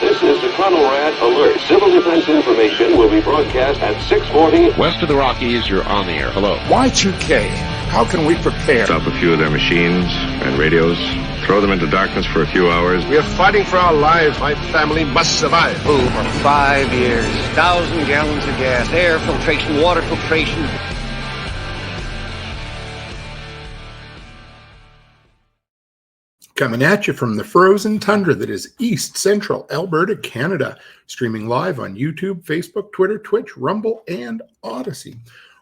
This is the Conrad Alert. Civil defense information will be broadcast at 6:40. West of the Rockies, you're on the air. Hello. Y2K, how can we prepare? Stop a few of their machines and radios. Throw them into darkness for a few hours. We are fighting for our lives. My family must survive. Food for 5 years. 1,000 gallons of gas. Air filtration, water filtration. Coming at you from the frozen tundra that is East Central Alberta, Canada. Streaming live on YouTube, Facebook, Twitter, Twitch, Rumble, and Odyssey.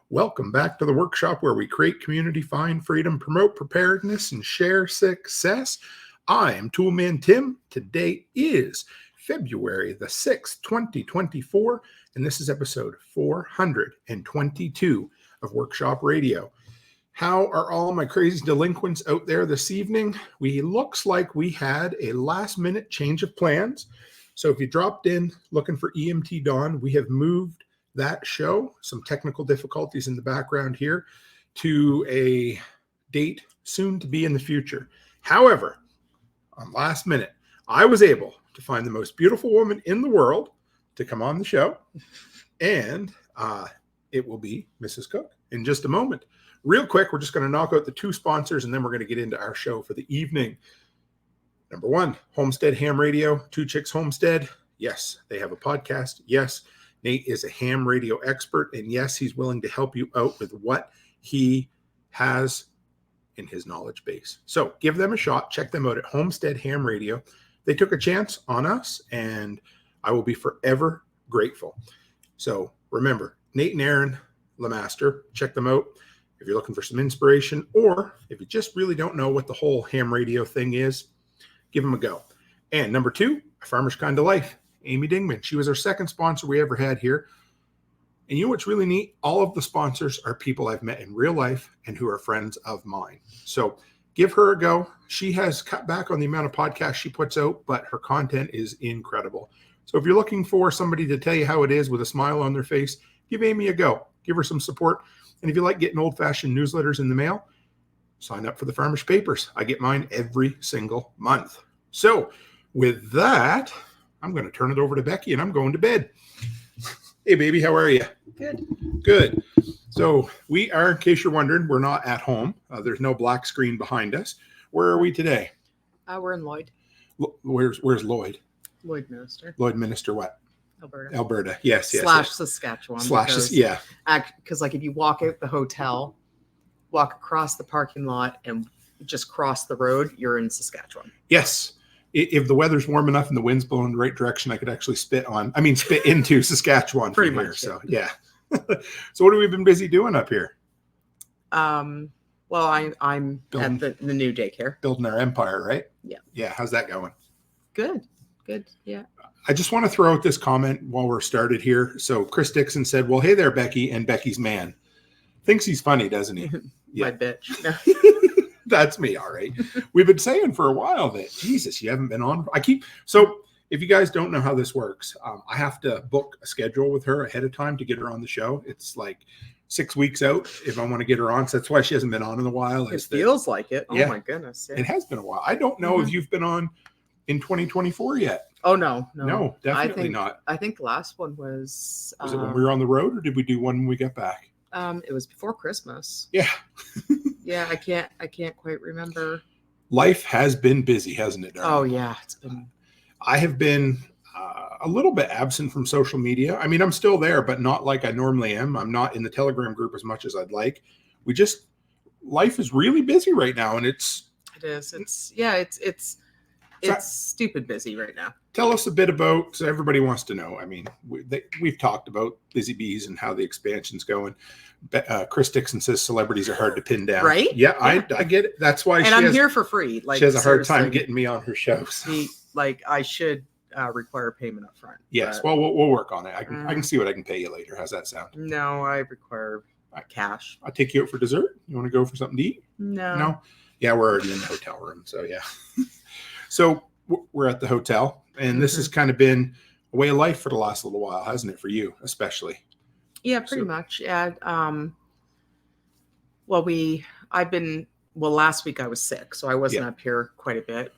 Welcome back to the workshop where we create community, find freedom, promote preparedness, and share success. I am Toolman Tim. Today is February the 6th, 2024, and this is episode 422 of Workshop Radio. How are all my crazy delinquents out there this evening? Looks like we had a last-minute change of plans. So if you dropped in looking for EMT Don, we have moved that show, some technical difficulties in the background here, to a date soon to be in the future. However, on last minute, I was able to find the most beautiful woman in the world to come on the show, and it will be Mrs. Cook in just a moment. Real quick, we're just going to knock out the two sponsors, and then we're going to get into our show for the evening. Number one, Homestead Ham Radio, Two Chicks Homestead. Yes, they have a podcast. Yes, Nate is a ham radio expert, and yes, he's willing to help you out with what he has in his knowledge base. So give them a shot. Check them out at Homestead Ham Radio. They took a chance on us, and I will be forever grateful. So remember, Nate and Aaron Lemaster, check them out. If you're looking for some inspiration, or if you just really don't know what the whole ham radio thing is, give them a go. And number two, A Farmer's Kind of Life, Amy Dingman. She was our second sponsor we ever had here. And you know what's really neat? All of the sponsors are people I've met in real life and who are friends of mine. So give her a go. She has cut back on the amount of podcasts she puts out, but her content is incredible. So if you're looking for somebody to tell you how it is with a smile on their face, give Amy a go. Give her some support. And if you like getting old-fashioned newsletters in the mail, sign up for the Farmers Papers. I get mine every single month. So with that, I'm going to turn it over to Becky, and I'm going to bed. Hey, baby, how are you? Good. Good. So we are, in case you're wondering, we're not at home. There's no black screen behind us. Where are we today? We're in Lloyd. Where's Lloyd? Lloydminster. Lloydminster what? Alberta. Yes. Saskatchewan. Yeah. Because like if you walk out the hotel, walk across the parking lot, and just cross the road, you're in Saskatchewan. Yes. If the weather's warm enough and the wind's blowing in the right direction, I could actually spit into Saskatchewan Pretty from much, here. So yeah. So what have we been busy doing up here? Well, I'm at the new daycare. Building our empire, right? Yeah. Yeah. How's that going? Good. Yeah. I just want to throw out this comment while we're started here. So Chris Dixon said, well, hey there, Becky, and Becky's man. Thinks he's funny, doesn't he? Yeah. My bitch. No. That's me, all right. We've been saying for a while that, Jesus, you haven't been on. So if you guys don't know how this works, I have to book a schedule with her ahead of time to get her on the show. It's like 6 weeks out if I want to get her on. So that's why she hasn't been on in a while. It feels like it. Yeah. Oh, my goodness. Yeah. It has been a while. I don't know if you've been on in 2024 yet. Oh, no, definitely not. I think the last one was it when we were on the road, or did we do one when we got back? It was before Christmas. Yeah. Yeah, I can't quite remember. Life has been busy, hasn't it, darling? Oh, yeah. It's been. I have been a little bit absent from social media. I mean, I'm still there, but not like I normally am. I'm not in the Telegram group as much as I'd like. Life is really busy right now, and it is. It's stupid busy right now. Tell us a bit about, so everybody wants to know. I mean, we've talked about Busy Bees and how the expansion's going. Chris Dixon says celebrities are hard to pin down. Right? Yeah. I get it. That's why I'm here for free. Like, she has a hard time getting me on her shows. I should require payment up front. Yes. Well, we'll work on it. I can see what I can pay you later. How's that sound? No, I require cash. I'll take you out for dessert. You want to go for something to eat? No. Yeah, we're already in the hotel room. So, yeah. So we're at the hotel, and this has kind of been a way of life for the last little while, hasn't it, for you especially? Yeah, pretty much. Yeah. Last week I was sick, so I wasn't up here quite a bit.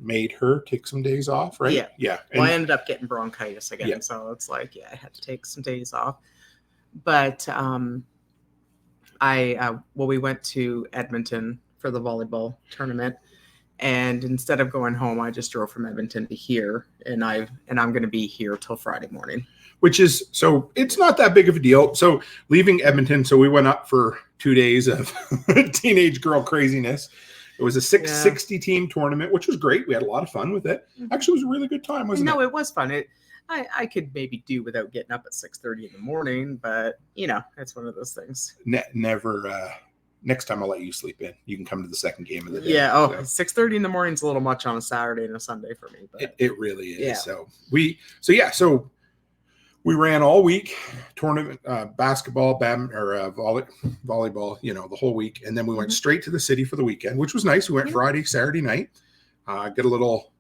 made her take some days off, right? Yeah. Yeah. Well, I ended up getting bronchitis again. Yeah. So it's like, I had to take some days off. But we went to Edmonton for the volleyball tournament. And instead of going home, I just drove from Edmonton to here, and I'm going to be here till Friday morning. Which is, so it's not that big of a deal. So leaving Edmonton, so we went up for 2 days of teenage girl craziness. It was a 660 team tournament, which was great. We had a lot of fun with it. Actually, it was a really good time, wasn't it? No, it was fun. I could maybe do without getting up at 6:30 in the morning, but it's one of those things. Never. Next time I'll let you sleep in. You can come to the second game of the day. Yeah. Oh, 6:30 in the morning is a little much on a Saturday and a Sunday for me. But it really is. Yeah. So we ran all week, tournament, basketball, volleyball, the whole week. And then we went straight to the city for the weekend, which was nice. We went Friday, Saturday night, get a little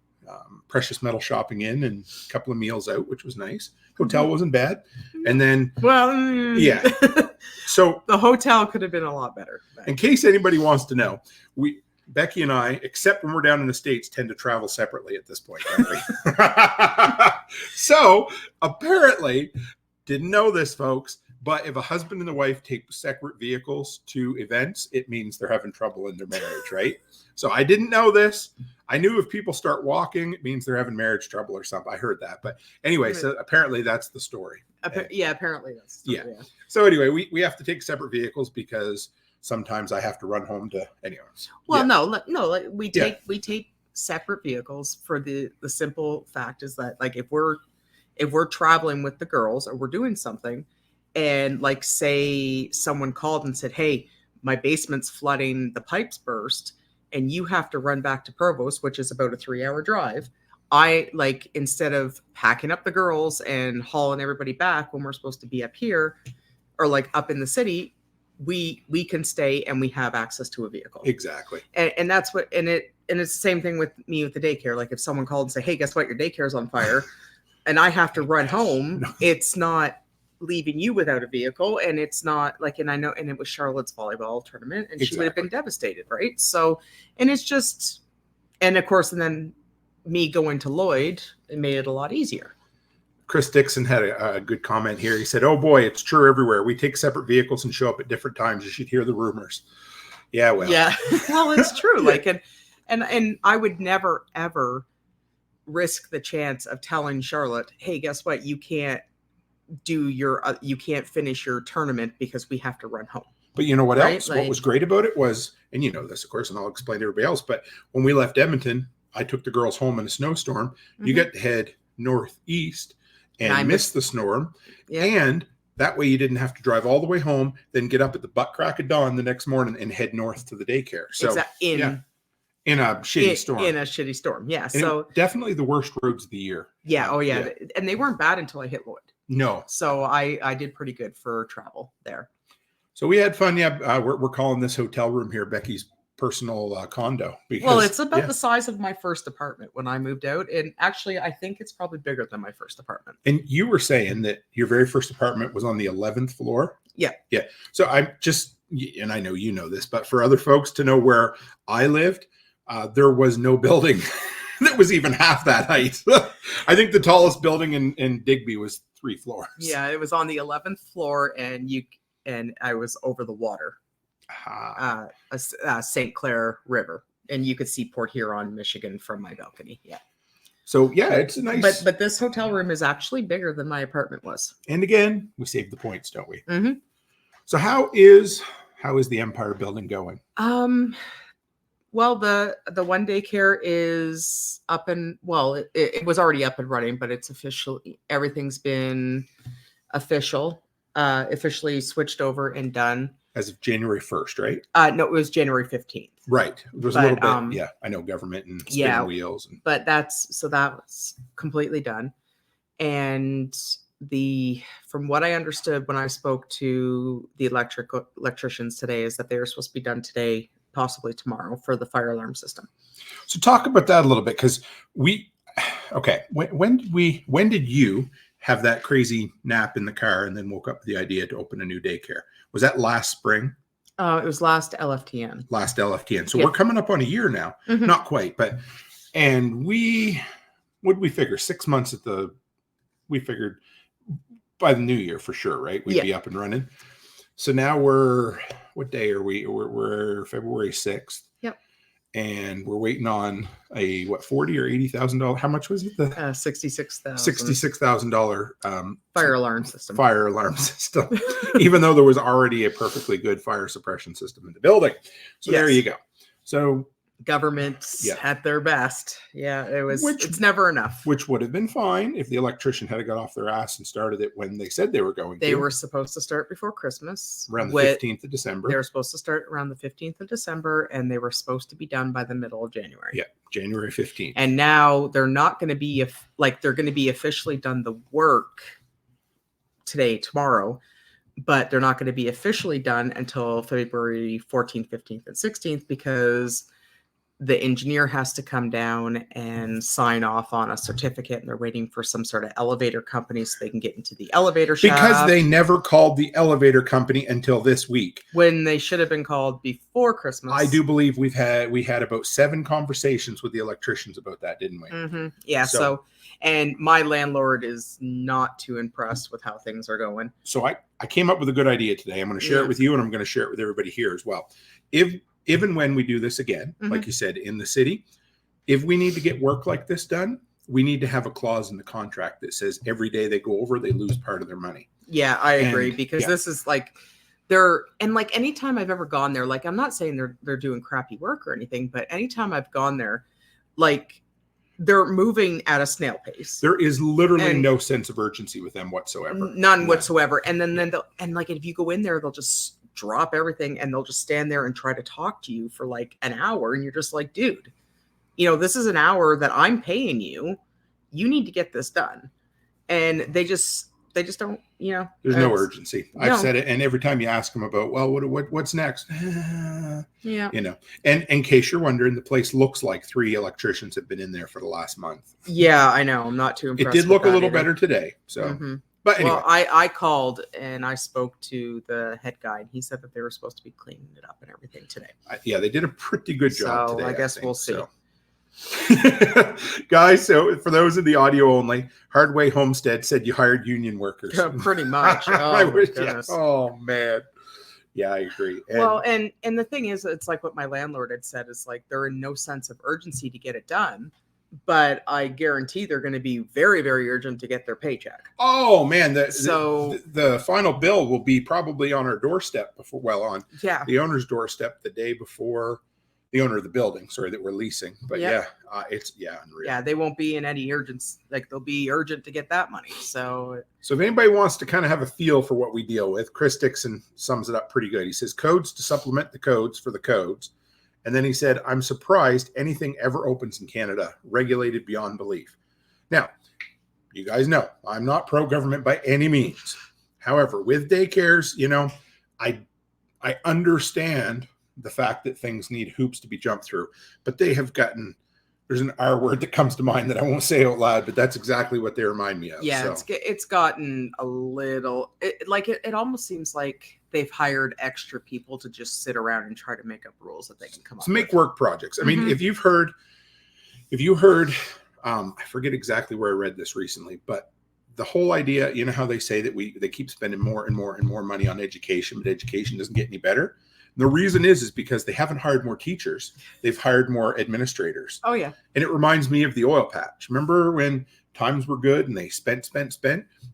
precious metal shopping in and a couple of meals out, which was nice. Hotel wasn't bad. And then, yeah. So the hotel could have been a lot better. In case anybody wants to know, Becky and I, except when we're down in the States, tend to travel separately at this point, don't we? So apparently, didn't know this, folks, but if a husband and a wife take separate vehicles to events, it means they're having trouble in their marriage, right? So I didn't know this. I knew if people start walking, it means they're having marriage trouble or something. I heard that. But anyway, so apparently that's the story. Apparently that's the story. Yeah. So anyway, we have to take separate vehicles because sometimes I have to run home to anyways. Well, no, we take separate vehicles for the simple fact is that, like, if we're traveling with the girls or we're doing something, and like say someone called and said, "Hey, my basement's flooding, the pipes burst," and you have to run back to Provost, which is about a 3-hour drive. I instead of packing up the girls and hauling everybody back when we're supposed to be up here or like up in the city, we can stay and we have access to a vehicle. Exactly. And that's what, and it's the same thing with me with the daycare. Like if someone called and say, "Hey, guess what? Your daycare's on fire," and I have to run home, it's not leaving you without a vehicle. And it's not like, and I know, and it was Charlotte's volleyball tournament and she would have been devastated. Right. So, and it's just, and of course, and then me going to Lloyd, it made it a lot easier. Chris Dixon had a good comment here. He said, "Oh boy, it's true everywhere. We take separate vehicles and show up at different times. You should hear the rumors." Yeah, well. Yeah, well, it's true. Like, and I would never ever risk the chance of telling Charlotte, "Hey, guess what? You can't do you can't finish your tournament because we have to run home." But you know what else? What was great about it was, and you know this, of course, and I'll explain to everybody else. But when we left Edmonton, I took the girls home in a snowstorm. Mm-hmm. You got to head northeast. And I missed the storm. Yeah. And that way you didn't have to drive all the way home, then get up at the butt crack of dawn the next morning and head north to the daycare. So in a shitty storm. In a shitty storm, yeah. And so definitely the worst roads of the year. Yeah, oh yeah. And they weren't bad until I hit Lloyd. No. So I did pretty good for travel there. So we had fun. Yeah, we're calling this hotel room here Becky's personal condo. Because, it's about the size of my first apartment when I moved out. And actually, I think it's probably bigger than my first apartment. And you were saying that your very first apartment was on the 11th floor? Yeah. Yeah. So I'm just, and I know you know this, but for other folks to know where I lived, there was no building that was even half that height. I think the tallest building in Digby was 3 floors. Yeah, it was on the 11th floor and I was over the water. St. Clair River, and you could see Port Huron, Michigan from my balcony. Yeah. So yeah, it's a nice. But this hotel room is actually bigger than my apartment was. And again, we save the points, don't we? Mm-hmm. So how is the Empire building going? Well, the one daycare is up and it was already up and running, but it's official. Everything's been officially switched over and done. As of January 1st, right? No, it was January 15th. Right. It was a little bit, I know government and spinning wheels. But that was completely done. And from what I understood when I spoke to the electricians today is that they were supposed to be done today, possibly tomorrow, for the fire alarm system. So talk about that a little bit, because when did you have that crazy nap in the car and then woke up with the idea to open a new daycare? Was that last spring? It was last LFTN. So we're coming up on a year now. Mm-hmm. Not quite, but And what did we figure? 6 months we figured by the new year for sure, right? We'd be up and running. So now what day are we? We're February 6th. Yep. And we're waiting on a $40,000 or $80,000. How much was it? The $66,000. $66,000 fire alarm system. Fire alarm system. Even though there was already a perfectly good fire suppression system in the building. So there you go. So governments at their best. Yeah, it's never enough. Which would have been fine if the electrician had got off their ass and started it when they said they were going to. They were supposed to start before Christmas. Around the 15th of December. They were supposed to start around the 15th of December, and they were supposed to be done by the middle of January. Yeah, January 15th. And now they're not going to be, they're going to be officially done the work tomorrow, but they're not going to be officially done until February 14th, 15th, and 16th because the engineer has to come down and sign off on a certificate, and they're waiting for some sort of elevator company so they can get into the elevator shaft. Because they never called the elevator company until this week. When they should have been called before Christmas. I do believe we had about 7 conversations with the electricians about that, didn't we? Mm-hmm. Yeah, so and my landlord is not too impressed with how things are going. So I came up with a good idea today. I'm going to share it with you, and I'm going to share it with everybody here as well. Even when we do this again, like you said, in the city, if we need to get work like this done, we need to have a clause in the contract that says every day they go over, they lose part of their money. Yeah, I agree, because this is anytime I've ever gone there, I'm not saying they're doing crappy work or anything, but anytime I've gone there, they're moving at a snail pace. There is literally no sense of urgency with them whatsoever. None whatsoever. And then if you go in there, they'll just drop everything and they'll just stand there and try to talk to you for an hour, and you're just like, dude, this is an hour that I'm paying you need to get this done. And they just don't, there's no urgency. I've said it, and every time you ask them about, well, what's next, and in case you're wondering, the place looks like 3 electricians have been in there for the last month. I know, I'm not too impressed. It did look a little better today, so But anyway. Well, I called and I spoke to the head guy, and he said that they were supposed to be cleaning it up and everything today. They did a pretty good job today. I guess we'll see. So. Guys, so for those in the audio only, Hardway Homestead said you hired union workers. Pretty much. Oh man. Yeah, I agree. And the thing is, it's like what my landlord had said, is they're in no sense of urgency to get it done. But I guarantee they're going to be very, very urgent to get their paycheck. Oh man! The final bill will be probably on our doorstep the owner's doorstep the day before the owner of the building. Sorry, that we're leasing. But it's unreal. Yeah, they won't be in any urgency. They'll be urgent to get that money. So if anybody wants to kind of have a feel for what we deal with, Chris Dixon sums it up pretty good. He says codes to supplement the codes for the codes. And then he said, I'm surprised anything ever opens in Canada, regulated beyond belief. Now, you guys know, I'm not pro-government by any means. However, with daycares, I understand the fact that things need hoops to be jumped through. But they have there's an R word that comes to mind that I won't say out loud, but that's exactly what they remind me of. Yeah, so. It's gotten a little, it almost seems like they've hired extra people to just sit around and try to make up rules that they can come up with. Make work projects. I mean, if you heard, I forget exactly where I read this recently, but the whole idea, how they say that they keep spending more and more and more money on education, but education doesn't get any better. The reason is because they haven't hired more teachers. They've hired more administrators. Oh, yeah. And it reminds me of the oil patch. Remember when times were good and they spent?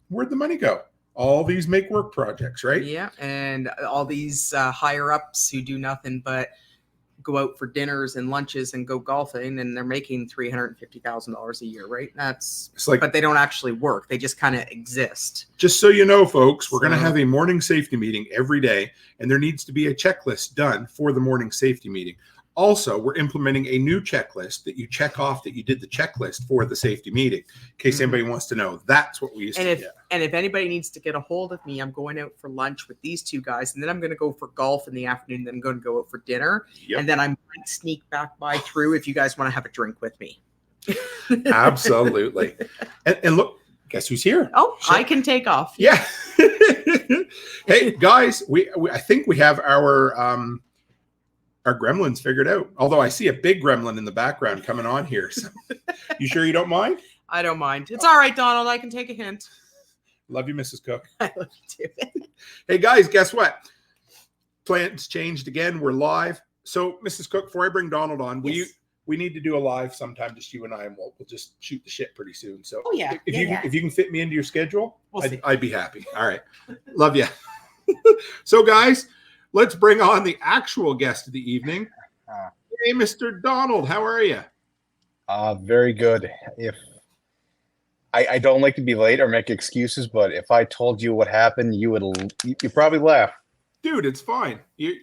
Where'd the money go? All these make work projects, right? Yeah. And all these higher ups who do nothing but go out for dinners and lunches and go golfing, and they're making $350,000 a year, right? But they don't actually work. They just kind of exist. Just so you know, folks, we're going to have a morning safety meeting every day, and there needs to be a checklist done for the morning safety meeting. Also, we're implementing a new checklist that you check off that you did the checklist for the safety meeting. In case anybody wants to know, that's what we used to do. And if anybody needs to get a hold of me, I'm going out for lunch with these 2 guys, and then I'm going to go for golf in the afternoon, then I'm going to go out for dinner, and then I might sneak back by through if you guys want to have a drink with me. Absolutely. And look, guess who's here? Oh, I can take off. Yeah. Hey, guys, I think we have our our gremlin's figured out. Although I see a big gremlin in the background coming on here. So. You sure you don't mind? I don't mind. It's all right, Donald. I can take a hint. Love you, Mrs. Cook. I love you too. Hey, guys, guess what? Plans changed again. We're live. So, Mrs. Cook, before I bring Donald on, we need to do a live sometime, just you and I, and we'll just shoot the shit pretty soon. So, if you can fit me into your schedule, I'd be happy. All right. Love you. So, guys, let's bring on the actual guest of the evening. Hey, Mr. Donald, how are you? Very good. If I don't like to be late or make excuses, but if I told you what happened, you probably laugh. Dude, it's fine. You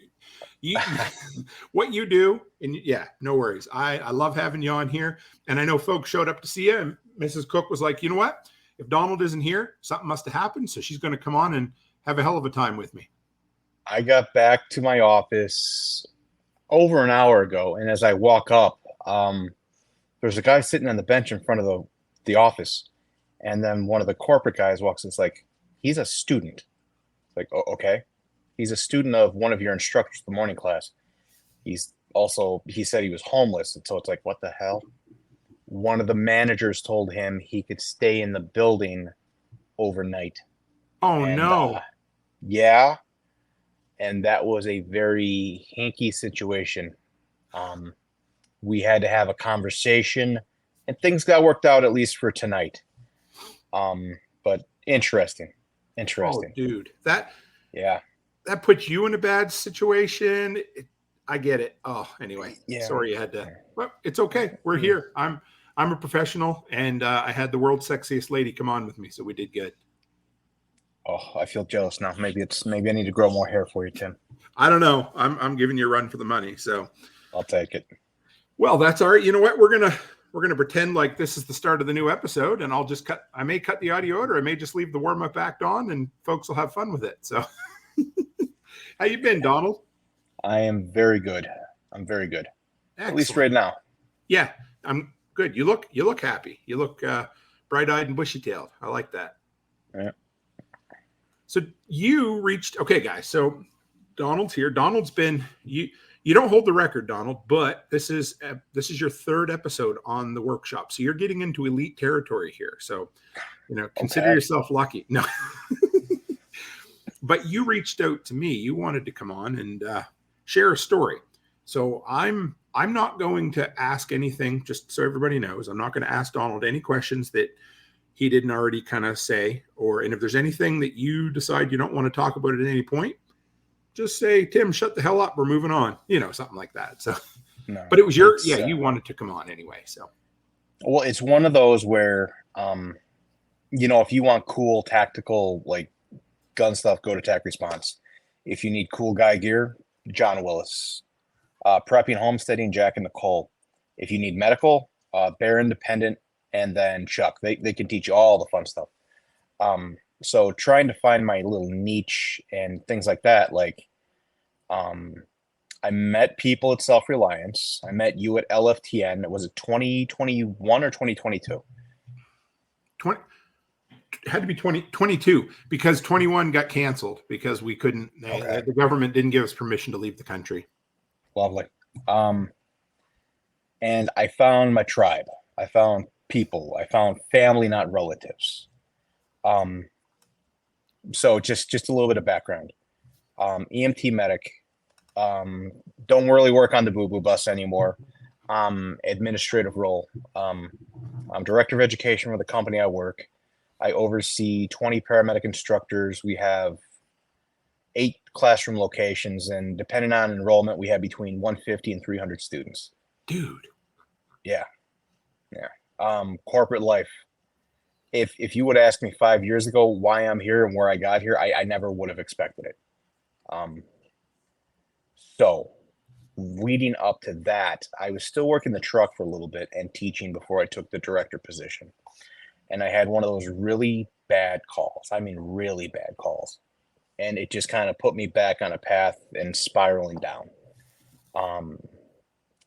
what you do, and no worries. I love having you on here, and I know folks showed up to see you, and Mrs. Cook was like, you know what? If Donald isn't here, something must have happened, so she's going to come on and have a hell of a time with me. I got back to my office over an hour ago, and as I walk up, there's a guy sitting on the bench in front of the office, and then one of the corporate guys walks in. It's like, he's a student. It's like, oh, okay. He's a student of one of your instructors for the morning class. He said he was homeless. And so it's like, what the hell? One of the managers told him he could stay in the building overnight. Oh, no. Yeah. And that was a very hinky situation. We had to have a conversation, and things got worked out, at least for tonight. But interesting. Oh, dude, that puts you in a bad situation. I get it. Oh, anyway, sorry you had to. Well, it's okay. We're here. I'm a professional, and I had the world's sexiest lady come on with me, so we did good. Oh, I feel jealous now. Maybe I need to grow more hair for you, Tim. I don't know. I'm giving you a run for the money, so I'll take it. Well, that's all right. You know what? We're gonna pretend like this is the start of the new episode, and I may cut the audio out, or I may just leave the warm-up act on, and folks will have fun with it. So how you been, Donald? I am very good. I'm very good. Excellent. At least right now. Yeah, I'm good. You look happy. You look bright-eyed and bushy-tailed. I like that. Yeah. So you reached, okay, guys. So Donald's here. Donald's been you don't hold the record, Donald, but this is your third episode on the workshop. So you're getting into elite territory here. So, consider yourself lucky. No, but you reached out to me. You wanted to come on and share a story. So I'm not going to ask anything, just so everybody knows. I'm not going to ask Donald any questions that he didn't already kind of say, and if there's anything that you decide you don't want to talk about at any point, just say, Tim, shut the hell up. We're moving on. Something like that. So, no, but it was you wanted to come on anyway. So, well, it's one of those where, if you want cool tactical, like gun stuff, go to Tac Response. If you need cool guy gear, John Willis. Prepping, homesteading, Jack and Nicole. If you need medical, Bear Independent, and then Chuck. They can teach you all the fun stuff. So trying to find my little niche and things like that, like I met people at Self-Reliance. I met you at LFTN. Was it 2021 or 2022? It had to be 2022 because 21 got canceled because we couldn't. Okay. The government didn't give us permission to leave the country. Lovely. And I found my tribe. I found people. I found family, not relatives. So just a little bit of background. EMT medic. Don't really work on the boo-boo bus anymore. Administrative role. I'm director of education for the company I work. I oversee 20 paramedic instructors. We have 8 classroom locations, and depending on enrollment, we have between 150 and 300 students. Dude. Yeah. Corporate life. If you would ask me 5 years ago why I'm here and where I got here, I never would have expected it. So leading up to that, I was still working the truck for a little bit and teaching before I took the director position. And I had one of those really bad calls. I mean, really bad calls. And it just kind of put me back on a path and spiraling down.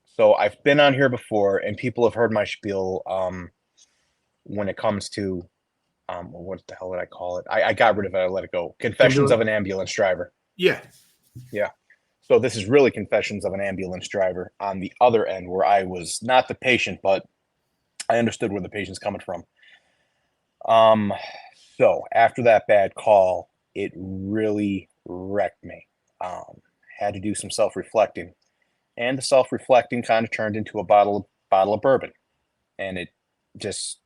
So I've been on here before, and people have heard my spiel when it comes to, what the hell did I call it? I got rid of it. I let it go. Confessions of an Ambulance Driver. Yeah. Yeah. So this is really confessions of an ambulance driver on the other end, where I was not the patient, but I understood where the patient's coming from. So after that bad call, it really wrecked me. Had to do some self-reflecting, and the self-reflecting kind of turned into a bottle of bourbon, and it just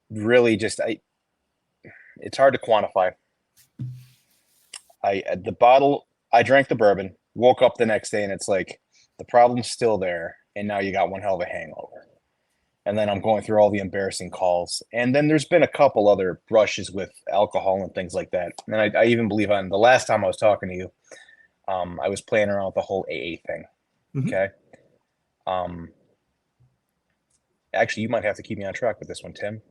really it's hard to quantify. I drank the bourbon, woke up the next day, and it's like the problem's still there, and now you got one hell of a hangover. And then I'm going through all the embarrassing calls. And then there's been a couple other brushes with alcohol and things like that. And I even believe on the last time I was talking to you, I was playing around with the whole AA thing. Mhm. Okay. Actually, you might have to keep me on track with this one, Tim.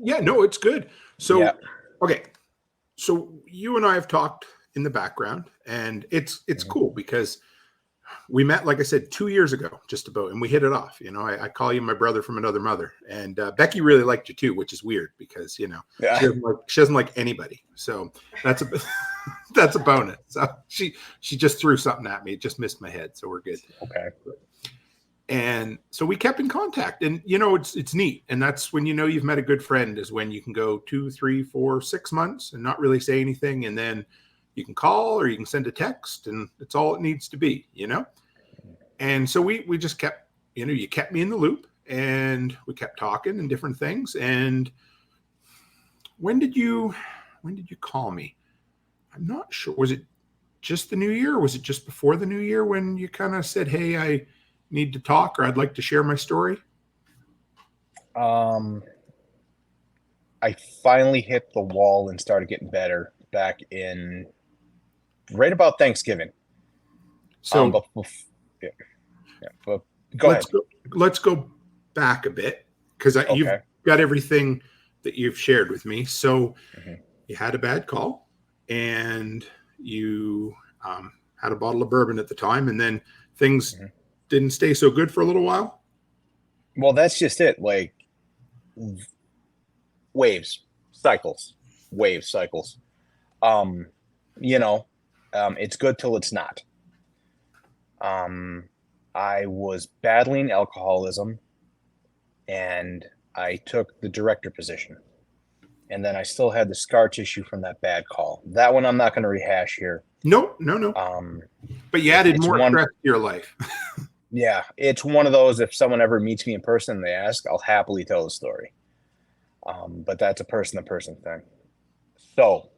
Yeah, no, it's good. So, Yeah. okay. So you and I have talked in the background, and it's cool because we met, like I said, 2 years ago, just about, and we hit it off. You know, I call you my brother from another mother, and Becky really liked you too, which is weird because, you know, Yeah. she doesn't like anybody. So that's a that's a bonus. So she just threw something at me. It just missed my head. So we're good. Okay. And so we kept in contact, and you know, it's neat. And that's when you know you've met a good friend, is when you can go 2, 3, 4, 6 months and not really say anything, and then you can call or you can send a text, and it's all it needs to be, you know. And so we just kept, you know, you kept me in the loop, and we kept talking and different things. And when did you call me? I'm not sure. Was it just the new year, or was it just before the new year when you kind of said, hey, I need to talk, or I'd like to share my story? I finally hit the wall and started getting better back in right about Thanksgiving. So but go ahead. Let's go back a bit, because you've got everything that you've shared with me. So you had a bad call, and you had a bottle of bourbon at the time, and then things didn't stay so good for a little while. Well, that's just it. Like waves, cycles. You know, it's good till it's not. I was battling alcoholism, and I took the director position. And then I still had the scar tissue from that bad call. That one I'm not going to rehash here. No. But you added more stress to your life. Yeah, it's one of those, if someone ever meets me in person and they ask, I'll happily tell the story. But that's a person-to-person thing. So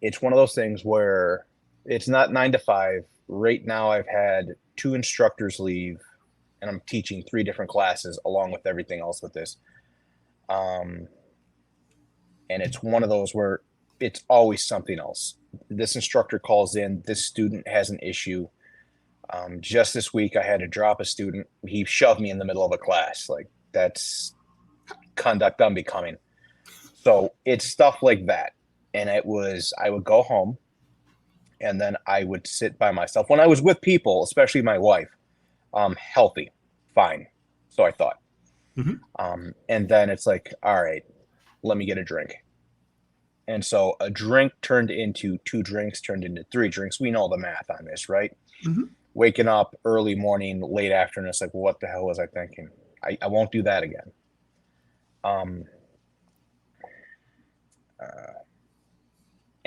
it's one of those things where it's not 9 to 5. Right now I've had 2 instructors leave, and I'm teaching 3 different classes along with everything else with this. And it's one of those where it's always something else. This instructor calls in, this student has an issue. Just this week, I had to drop a student. He shoved me in the middle of a class. Like, that's conduct unbecoming. So it's stuff like that. And I would go home, and then I would sit by myself. When I was with people, especially my wife, healthy, fine. So I thought. And then it's like, all right, let me get a drink. And so a drink turned into 2 drinks, turned into 3 drinks. We know the math on this, right? Waking up early morning, late afternoon, it's like, well, what the hell was I thinking? I won't do that again.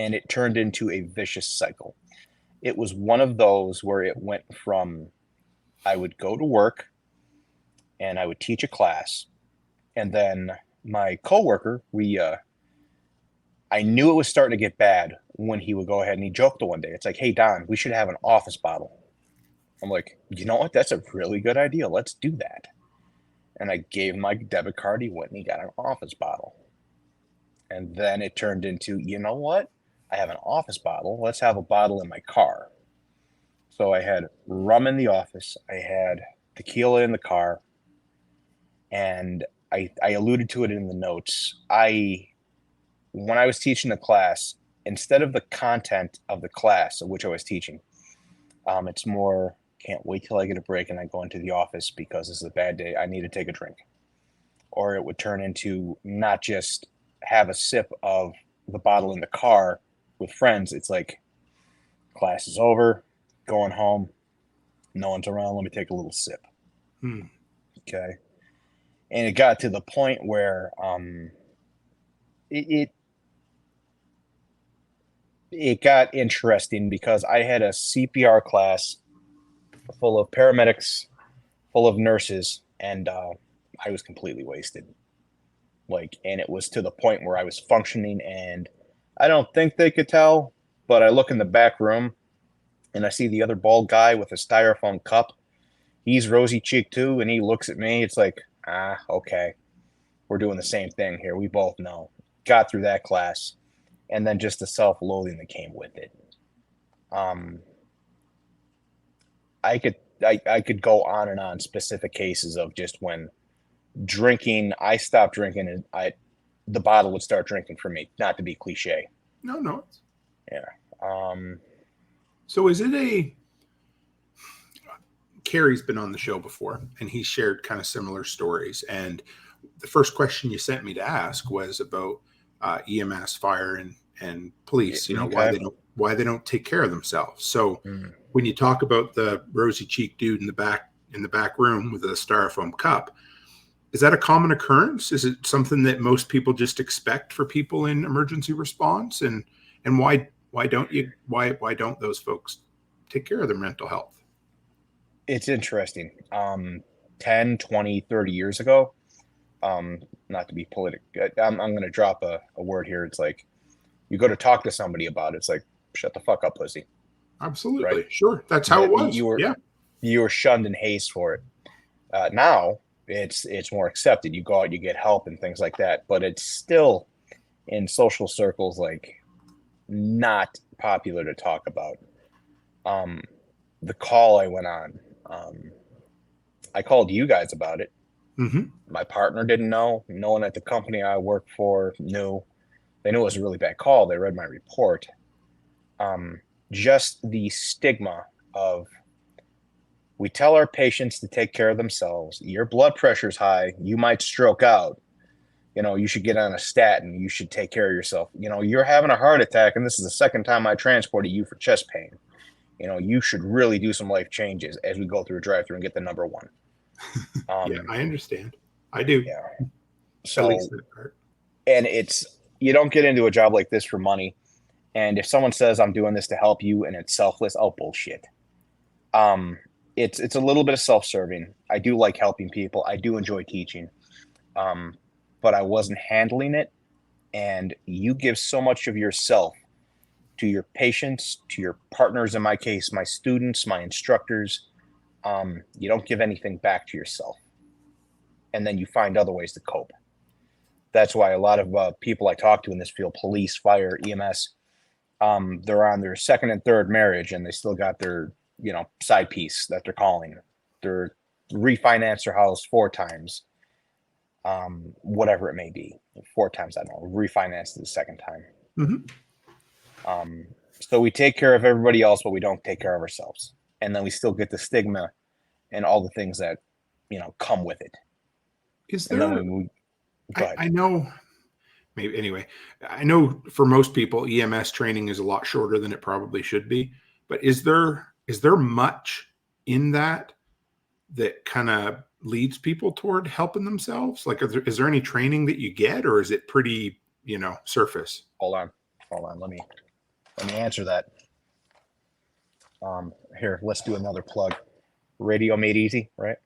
And it turned into a vicious cycle. It was one of those where it went from, I would go to work and I would teach a class, and then my coworker, I knew it was starting to get bad when he would go ahead and he joked one day. It's like, hey, Don, we should have an office bottle. I'm like, you know what? That's a really good idea. Let's do that. And I gave him my debit card. He went and he got an office bottle. And then it turned into, you know what? I have an office bottle. Let's have a bottle in my car. So I had rum in the office. I had tequila in the car. And I alluded to it in the notes. When I was teaching the class, instead of the content of the class of which I was teaching, it's more, can't wait till I get a break and I go into the office because this is a bad day. I need to take a drink. Or it would turn into not just have a sip of the bottle in the car with friends. It's like Class is over, going home. No one's around. Let me take a little sip. Okay. And it got to the point where it got interesting because I had a CPR class full of paramedics, full of nurses, and I was completely wasted. And it was to the point where I was functioning, and I don't think they could tell, but I look in the back room and I see the other bald guy with a styrofoam cup. He's rosy cheeked too, and he looks at me. It's like, okay, we're doing the same thing here. We both know. Got through that class, and then just the self-loathing that came with it. I could go on and on specific cases of just when drinking, I stopped drinking, and the bottle would start drinking for me. Not to be cliche. No. Yeah. So is it Carrie's been on the show before, and he shared kind of similar stories. And the first question you sent me to ask was about EMS, fire, and police. Okay. why they don't take care of themselves. So when you talk about the rosy cheeked dude in the back room with a styrofoam cup, is that a common occurrence? Is it something that most people just expect for people in emergency response? And why don't those folks take care of their mental health? It's interesting. 10, 20, 30 years ago, not to be political, I'm going to drop a word here. It's like, you go to talk to somebody about it. It's like, shut the fuck up, pussy. Absolutely. Right? Sure. That's how it was. You were shunned and hazed for it. Now it's more accepted. You go out, you get help and things like that, but it's still in social circles, not popular to talk about. The call I went on, I called you guys about it. My partner didn't know. No one at the company I work for knew. They knew it was a really bad call. They read my report. Just the stigma of, we tell our patients to take care of themselves. Your blood pressure's high. You might stroke out. You should get on a statin. You should take care of yourself. You're having a heart attack, and this is the second time I transported you for chest pain. You should really do some life changes as we go through a drive-through and get the number one. Yeah, I understand. I do. Yeah. So, at least that part. And you don't get into a job like this for money. And if someone says I'm doing this to help you and it's selfless, bullshit. It's a little bit of self-serving. I do like helping people. I do enjoy teaching. But I wasn't handling it. And you give so much of yourself to your patients, to your partners, in my case, my students, my instructors. You don't give anything back to yourself. And then you find other ways to cope. That's why a lot of people I talk to in this field, police, fire, EMS, they're on their second and third marriage, and they still got their, side piece that they're calling. They're refinanced their house 4 times, whatever it may be. 4 times, I don't know, refinanced the second time. So we take care of everybody else, but we don't take care of ourselves. And then we still get the stigma and all the things that, come with it. Is there, I know, maybe anyway, I know for most people, EMS training is a lot shorter than it probably should be, but is there much in that kind of leads people toward helping themselves? Is there any training that you get, or is it pretty, surface? Hold on. Let me answer that. Here, let's do another plug. Radio Made Easy, right?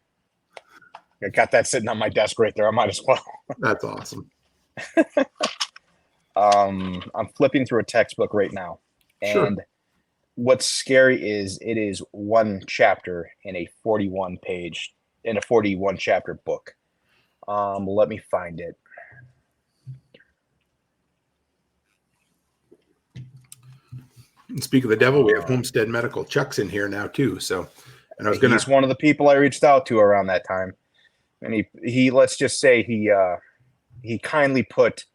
I got that sitting on my desk right there. I might as well. That's awesome. I'm flipping through a textbook right now. And what's scary is it is 1 chapter in a 41 chapter book. Let me find it. And speak of the devil, we have Homestead Medical. Chuck's in here now too. So, and he's one of the people I reached out to around that time. And he let's just say he kindly put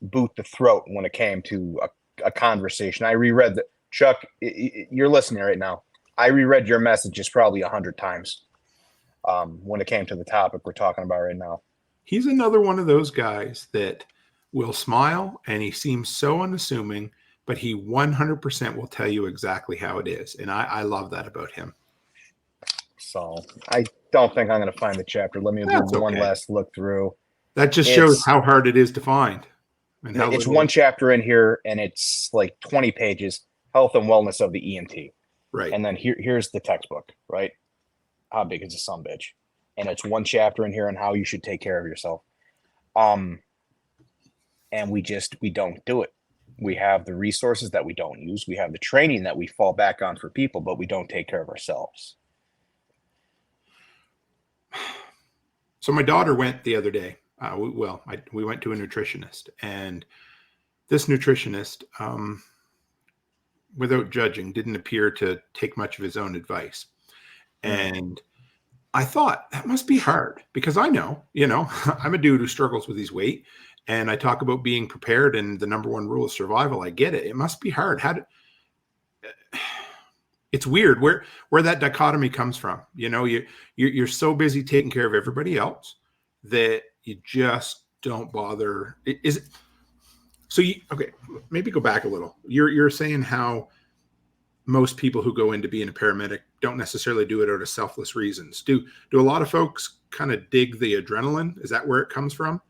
boot the throat when it came to a conversation. I reread Chuck, you're listening right now. I reread your messages probably 100 times when it came to the topic we're talking about right now. He's another one of those guys that will smile, and he seems so unassuming, but he 100% will tell you exactly how it is. And I love that about him. So I don't think I'm going to find the chapter. Let me do one last look through. That just shows how hard it is to find. And how it's one chapter in here, and it's like 20 pages, health and wellness of the EMT. Right. And then here's the textbook, right? How big is a sumbitch? And it's one chapter in here on how you should take care of yourself. And we don't do it. We have the resources that we don't use. We have the training that we fall back on for people, but we don't take care of ourselves. So my daughter went the other day. We went to a nutritionist, and this nutritionist, without judging, didn't appear to take much of his own advice. And I thought that must be hard, because I know, I'm a dude who struggles with his weight, and I talk about being prepared and the number one rule of survival. I get it. It must be hard. It's weird where that dichotomy comes from. You're so busy taking care of everybody else that you just don't bother. Is it? So okay, maybe go back a little. You're saying how most people who go into being a paramedic don't necessarily do it out of selfless reasons. Do a lot of folks kind of dig the adrenaline? Is that where it comes from?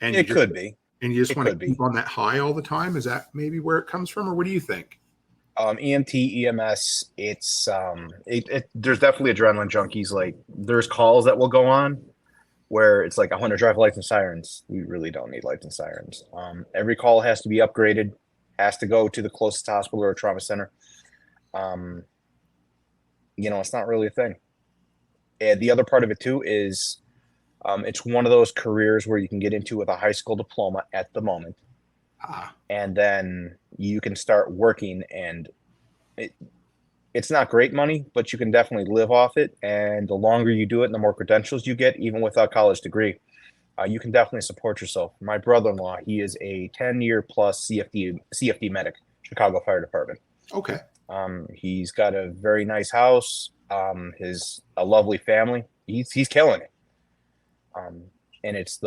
And it could be. And you just want to keep on that high all the time? Is that maybe where it comes from, or what do you think? EMT, EMS, it's there's definitely adrenaline junkies. Like, there's calls that will go on where it's like, I want to drive lights and sirens. We really don't need lights and sirens. Every call has to be upgraded, has to go to the closest hospital or trauma center. It's not really a thing. And the other part of it too is it's one of those careers where you can get into with a high school diploma at the moment. And then you can start working, and it's not great money, but you can definitely live off it. And the longer you do it and the more credentials you get, even without a college degree, you can definitely support yourself. My brother-in-law, he is a 10-year plus CFD medic, Chicago Fire Department. Okay. He's got a very nice house, a lovely family. He's killing it. And it's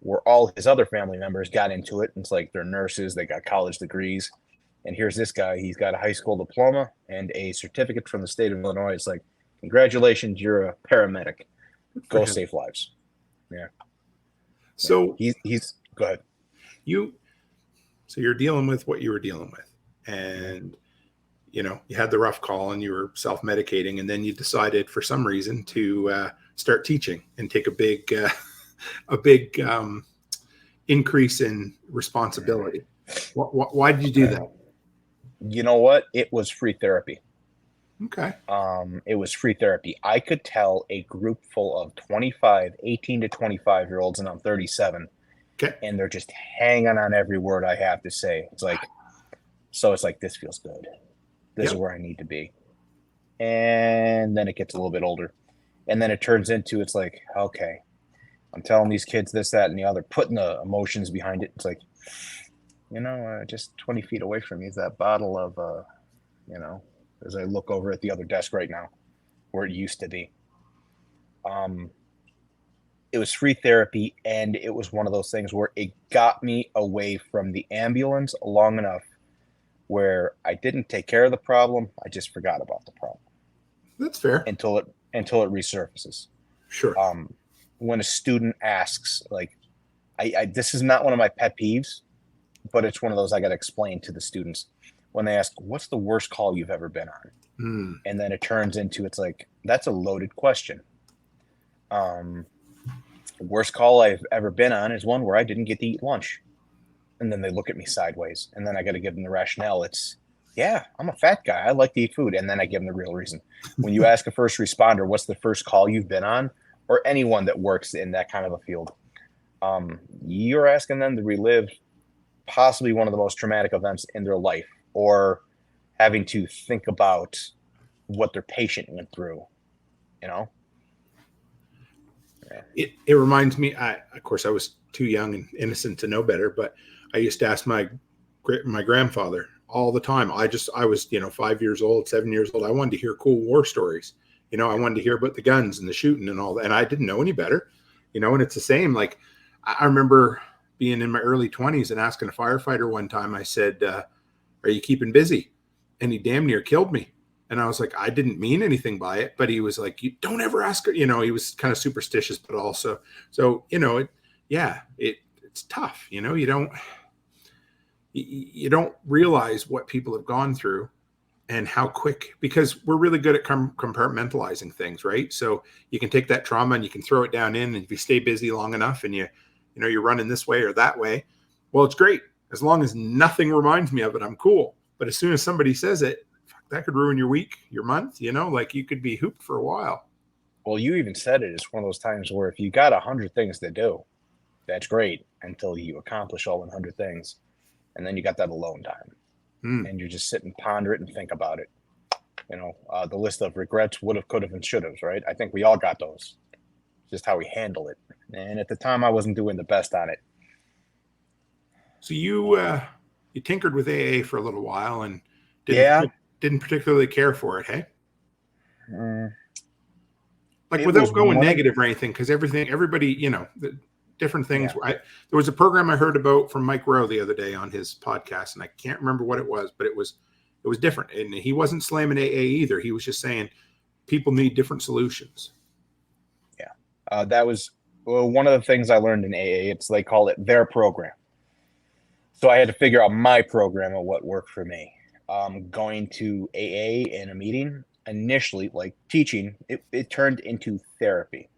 where all his other family members got into it. It's like they're nurses, they got college degrees. And here's this guy, he's got a high school diploma and a certificate from the state of Illinois. It's like, congratulations, you're a paramedic. Go save lives. Yeah. So he's go ahead. So you're dealing with what you were dealing with, and you had the rough call and you were self-medicating, and then you decided for some reason to start teaching and take a big increase in responsibility. Why did you do that? You know what? It was free therapy. Okay. It was free therapy. I could tell a group full of 18 to 25-year-olds, and I'm 37. Okay. And they're just hanging on every word I have to say. It's like, this feels good. This is where I need to be. And then it gets a little bit older. And then it turns into, it's like, okay, I'm telling these kids this, that, and the other, putting the emotions behind it. It's like, just 20 feet away from me is that bottle of, as I look over at the other desk right now, where it used to be. It was free therapy, and it was one of those things where it got me away from the ambulance long enough where I didn't take care of the problem. I just forgot about the problem. That's fair. Until it resurfaces. Sure. When a student asks, like, this is not one of my pet peeves, but it's one of those I got to explain to the students. When they ask, what's the worst call you've ever been on? And then it turns into, it's like, that's a loaded question. Worst call I've ever been on is one where I didn't get to eat lunch. And then they look at me sideways, and then I got to give them the rationale. It's, I'm a fat guy. I like to eat food. And then I give them the real reason. When you ask a first responder, what's the first call you've been on, or anyone that works in that kind of a field, you're asking them to relive possibly one of the most traumatic events in their life, or having to think about what their patient went through, It reminds me, of course, I was too young and innocent to know better, but I used to ask my grandfather all the time. I was 5 years old, 7 years old. I wanted to hear cool war stories. I wanted to hear about the guns and the shooting and all that. And I didn't know any better, and it's the same. Like, I remember being in my early 20s and asking a firefighter one time, I said, are are you keeping busy? And he damn near killed me. And I was like, I didn't mean anything by it, but he was like, you don't ever ask her, he was kind of superstitious, but also, so, it's tough. You don't realize what people have gone through and how quick, because we're really good at compartmentalizing things, right? So you can take that trauma and you can throw it down in, and if you stay busy long enough and you're running this way or that way, well, it's great. As long as nothing reminds me of it, I'm cool. But as soon as somebody says it, that could ruin your week, your month, like you could be hooped for a while. Well, you even said it. It's one of those times where if you got 100 things to do, that's great until you accomplish all 100 things. And then you got that alone time. And you just sit and ponder it and think about it. The list of regrets, would have, could have, and should have, right? I think we all got those. Just how we handle it. And at the time, I wasn't doing the best on it. So you tinkered with AA for a little while and didn't particularly care for it, hey? Without going negative or anything, because everybody, the different things. Yeah. There was a program I heard about from Mike Rowe the other day on his podcast, and I can't remember what it was, but it was different. And he wasn't slamming AA either. He was just saying people need different solutions. Yeah. That was one of the things I learned in AA. They call it their program. So I had to figure out my program of what worked for me. Going to AA in a meeting, initially, like teaching, it turned into therapy.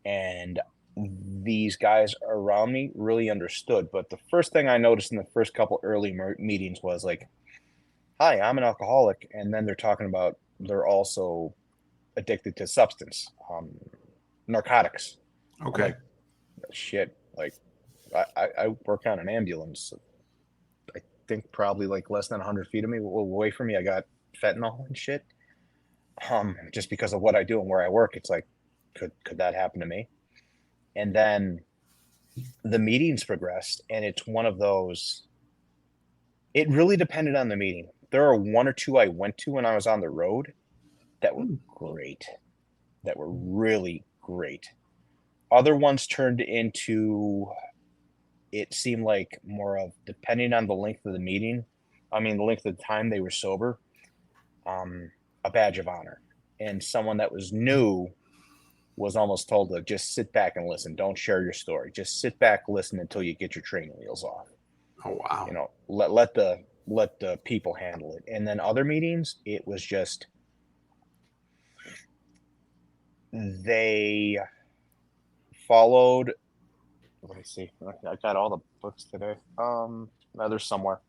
And these guys around me really understood. But the first thing I noticed in the first couple early meetings was like, hi, I'm an alcoholic. And then they're talking about they're also addicted to substance, narcotics. Okay. Like, shit. Like, I work on an ambulance. I think probably like less than 100 feet of me, away from me, I got fentanyl and shit. Just because of what I do and where I work, it's like, could that happen to me? And then the meetings progressed, and it's one of those, it really depended on the meeting. There are one or two I went to when I was on the road that were great, that were really great. Other ones turned into, it seemed like more of, depending on the length of the meeting, the length of the time they were sober, a badge of honor. And someone that was new was almost told to just sit back and listen. Don't share your story. Just sit back, listen until you get your training wheels off. Oh, wow. Let the people handle it. And then other meetings, it was just, they followed, let me see. I got all the books today. There's somewhere.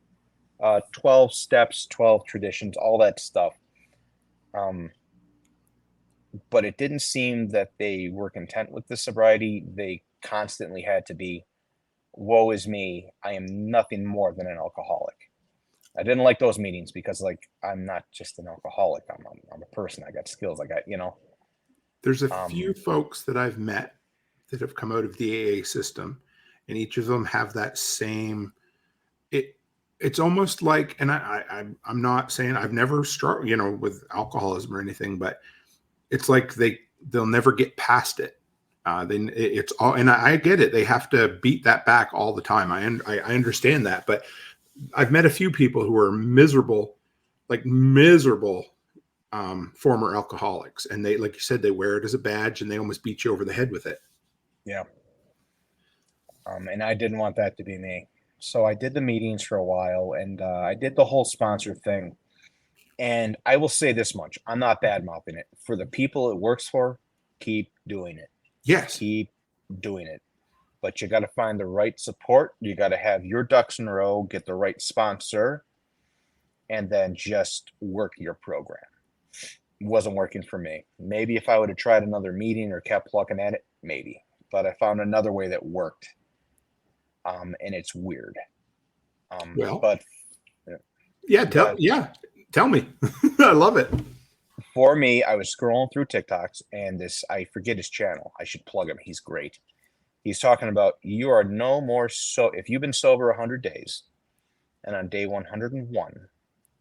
12 steps, 12 traditions, all that stuff. But it didn't seem that they were content with the sobriety. They constantly had to be, woe is me. I am nothing more than an alcoholic. I didn't like those meetings because, I'm not just an alcoholic. I'm a person. I got skills. I got, There's a few folks that I've met that have come out of the AA system, and each of them have that same, it's almost like, and I'm not saying I've never struggled, with alcoholism or anything, but it's like they'll never get past it. It's all, and I get it. They have to beat that back all the time. I understand that, but I've met a few people who are miserable former alcoholics, and they, like you said, they wear it as a badge, and they almost beat you over the head with it. Yeah. And I didn't want that to be me. So I did the meetings for a while, and I did the whole sponsor thing. And I will say this much. I'm not bad-mouthing it. For the people it works for, keep doing it. Yes. Keep doing it. But you got to find the right support. You got to have your ducks in a row, get the right sponsor, and then just work your program. It wasn't working for me. Maybe if I would have tried another meeting or kept plucking at it, maybe. But I found another way that worked. And it's weird. Tell me. I love it. For me, I was scrolling through TikToks, and I forget his channel. I should plug him. He's great. He's talking about, you are no more so, if you've been sober 100 days, and on day 101,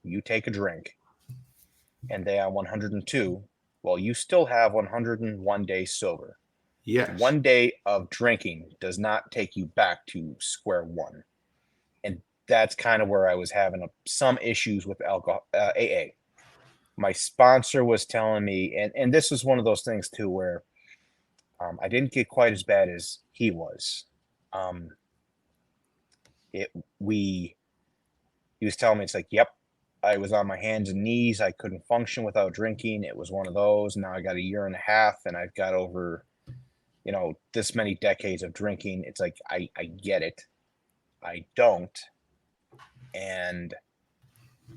you take a drink, and day on 102, well, you still have 101 days sober. Yes. 1 day of drinking does not take you back to square one. And that's kind of where I was having some issues with alcohol, AA. My sponsor was telling me, and this was one of those things too, where I didn't get quite as bad as he was. He was telling me, it's like, yep, I was on my hands and knees. I couldn't function without drinking. It was one of those. Now I got a year and a half, and I've got over, this many decades of drinking. It's like, I get it. I don't. And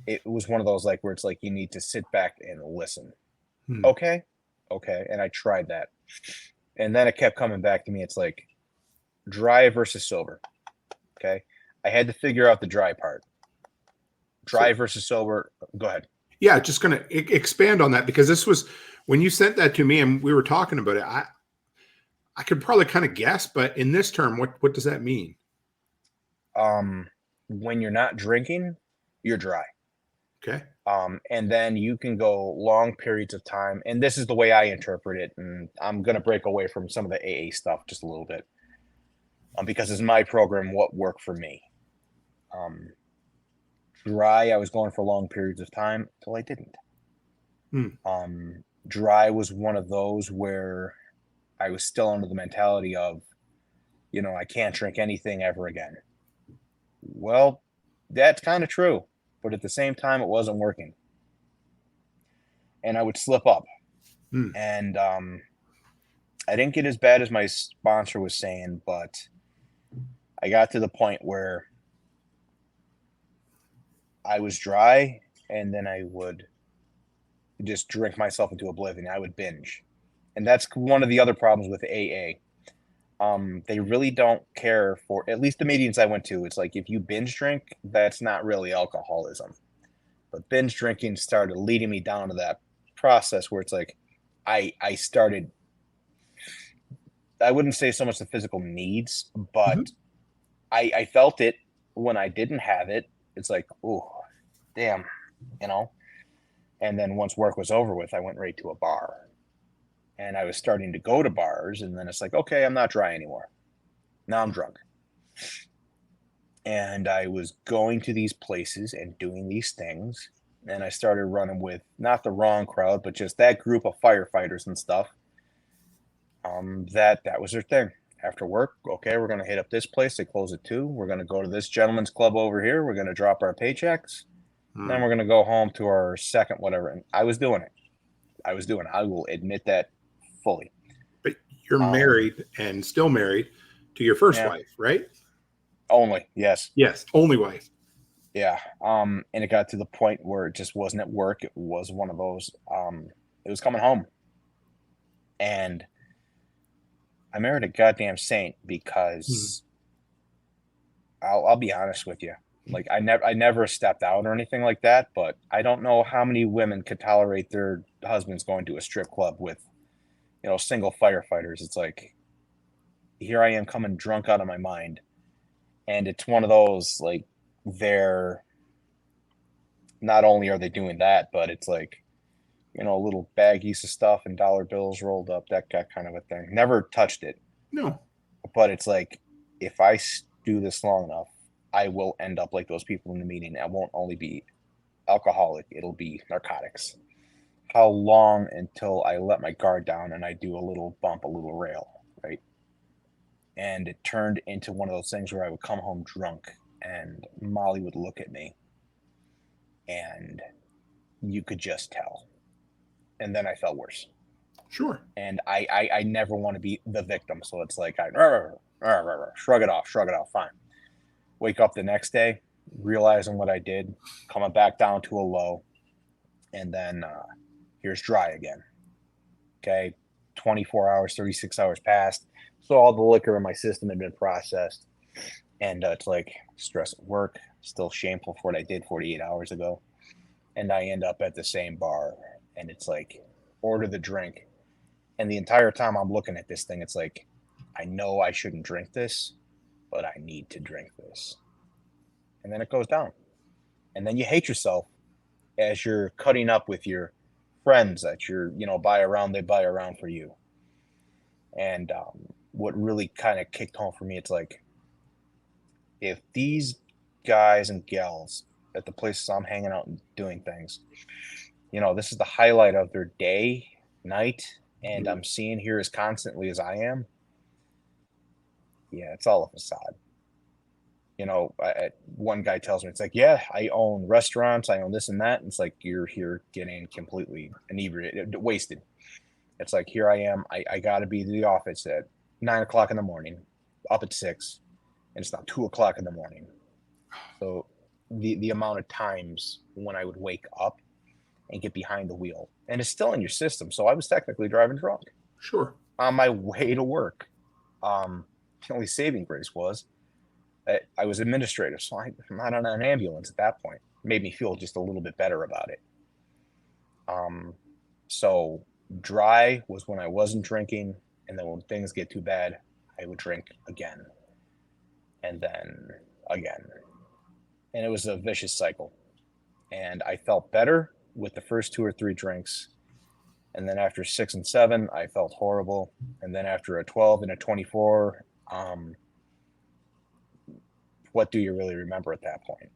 it was one of those, like, where it's like, you need to sit back and listen. Okay. And I tried that. And then it kept coming back to me. It's like dry versus sober. Okay. I had to figure out the dry part. Dry versus sober. Go ahead. Yeah, just going to expand on that, because this was when you sent that to me and we were talking about it. I could probably kind of guess, but in this term, what does that mean? When you're not drinking, you're dry. Okay. And then you can go long periods of time, and this is the way I interpret it. And I'm going to break away from some of the AA stuff just a little bit, because it's my program, what worked for me. Dry, I was going for long periods of time until I didn't. Dry was one of those where I was still under the mentality of, I can't drink anything ever again. Well, that's kind of true, but at the same time, it wasn't working. And I would slip up. And I didn't get as bad as my sponsor was saying, but I got to the point where I was dry, and then I would just drink myself into oblivion. I would binge. And that's one of the other problems with AA. They really don't care for, at least the meetings I went to, it's like, if you binge drink, that's not really alcoholism. But binge drinking started leading me down to that process where it's like, I started, I wouldn't say so much the physical needs, but I felt it when I didn't have it. It's like, oh, damn, And then once work was over with, I went right to a bar. And I was starting to go to bars, and then it's like, okay, I'm not dry anymore. Now I'm drunk. And I was going to these places and doing these things. And I started running with not the wrong crowd, but just that group of firefighters and stuff. That was their thing. After work, okay, we're going to hit up this place. They close at 2. We're going to go to this gentleman's club over here. We're going to drop our paychecks. Then we're going to go home to our second whatever. And I was doing it. I will admit that fully. But you're married and still married to your first wife, right? Only, yes. Yes, only wife. Yeah. And it got to the point where it just wasn't at work. It was one of those, it was coming home. And I married a goddamn saint because I'll be honest with you. Like, I never stepped out or anything like that, but I don't know how many women could tolerate their husbands going to a strip club with, single firefighters. It's like, here I am coming drunk out of my mind. And it's one of those, like, they're not only are they doing that, but it's like, little baggies of stuff and dollar bills rolled up, that kind of a thing. Never touched it. No. But it's like, if I do this long enough, I will end up like those people in the meeting. I won't only be alcoholic, it'll be narcotics. How long until I let my guard down and I do a little bump, a little rail, right? And it turned into one of those things where I would come home drunk and Molly would look at me and you could just tell. And then I felt worse. Sure. And I never want to be the victim. So it's like, shrug it off, fine. Wake up the next day, realizing what I did, coming back down to a low, and then here's dry again. Okay, 24 hours, 36 hours passed. So all the liquor in my system had been processed. And it's like stress at work, still shameful for what I did 48 hours ago. And I end up at the same bar, and it's like, order the drink. And the entire time I'm looking at this thing, it's like, I know I shouldn't drink this, but I need to drink this. And then it goes down. And then you hate yourself as you're cutting up with your friends that you're, buy around, they buy around for you. And what really kind of kicked home for me, it's like, if these guys and gals at the places I'm hanging out and doing things. You know, this is the highlight of their day, night, and I'm seeing here as constantly as I am. Yeah, it's all a facade. You know, one guy tells me, it's like, yeah, I own restaurants, I own this and that. And it's like, you're here getting completely inebriated, wasted. It's like, here I am. I got to be to the office at 9 o'clock in the morning, up at 6, and it's now 2 o'clock in the morning. So the amount of times when I would wake up and get behind the wheel, and it's still in your system. So I was technically driving drunk. Sure. On my way to work. The only saving grace was I was administrative, so I'm not on an ambulance at that point. It made me feel just a little bit better about it. So dry was when I wasn't drinking, and then when things get too bad, I would drink again, and then again. And it was a vicious cycle. And I felt better with the first 2 or 3 drinks. And then after 6 and 7, I felt horrible. And then after a 12 and a 24, what do you really remember at that point?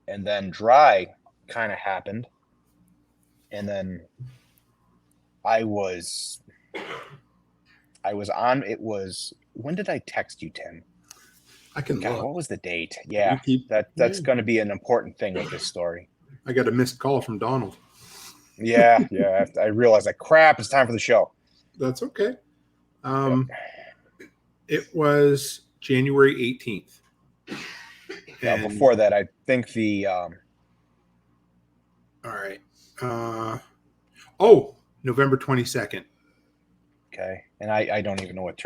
And then dry kind of happened. And then I was on, it was, when did I text you, Tim? I can God, look. what was the date? Yeah, that's going to be an important thing with this story. I got a missed call from Donald. Yeah. I realized, like, crap, it's time for the show. That's okay. It was January 18th. Before that, I think the all right. November 22nd. Okay, and I don't even know what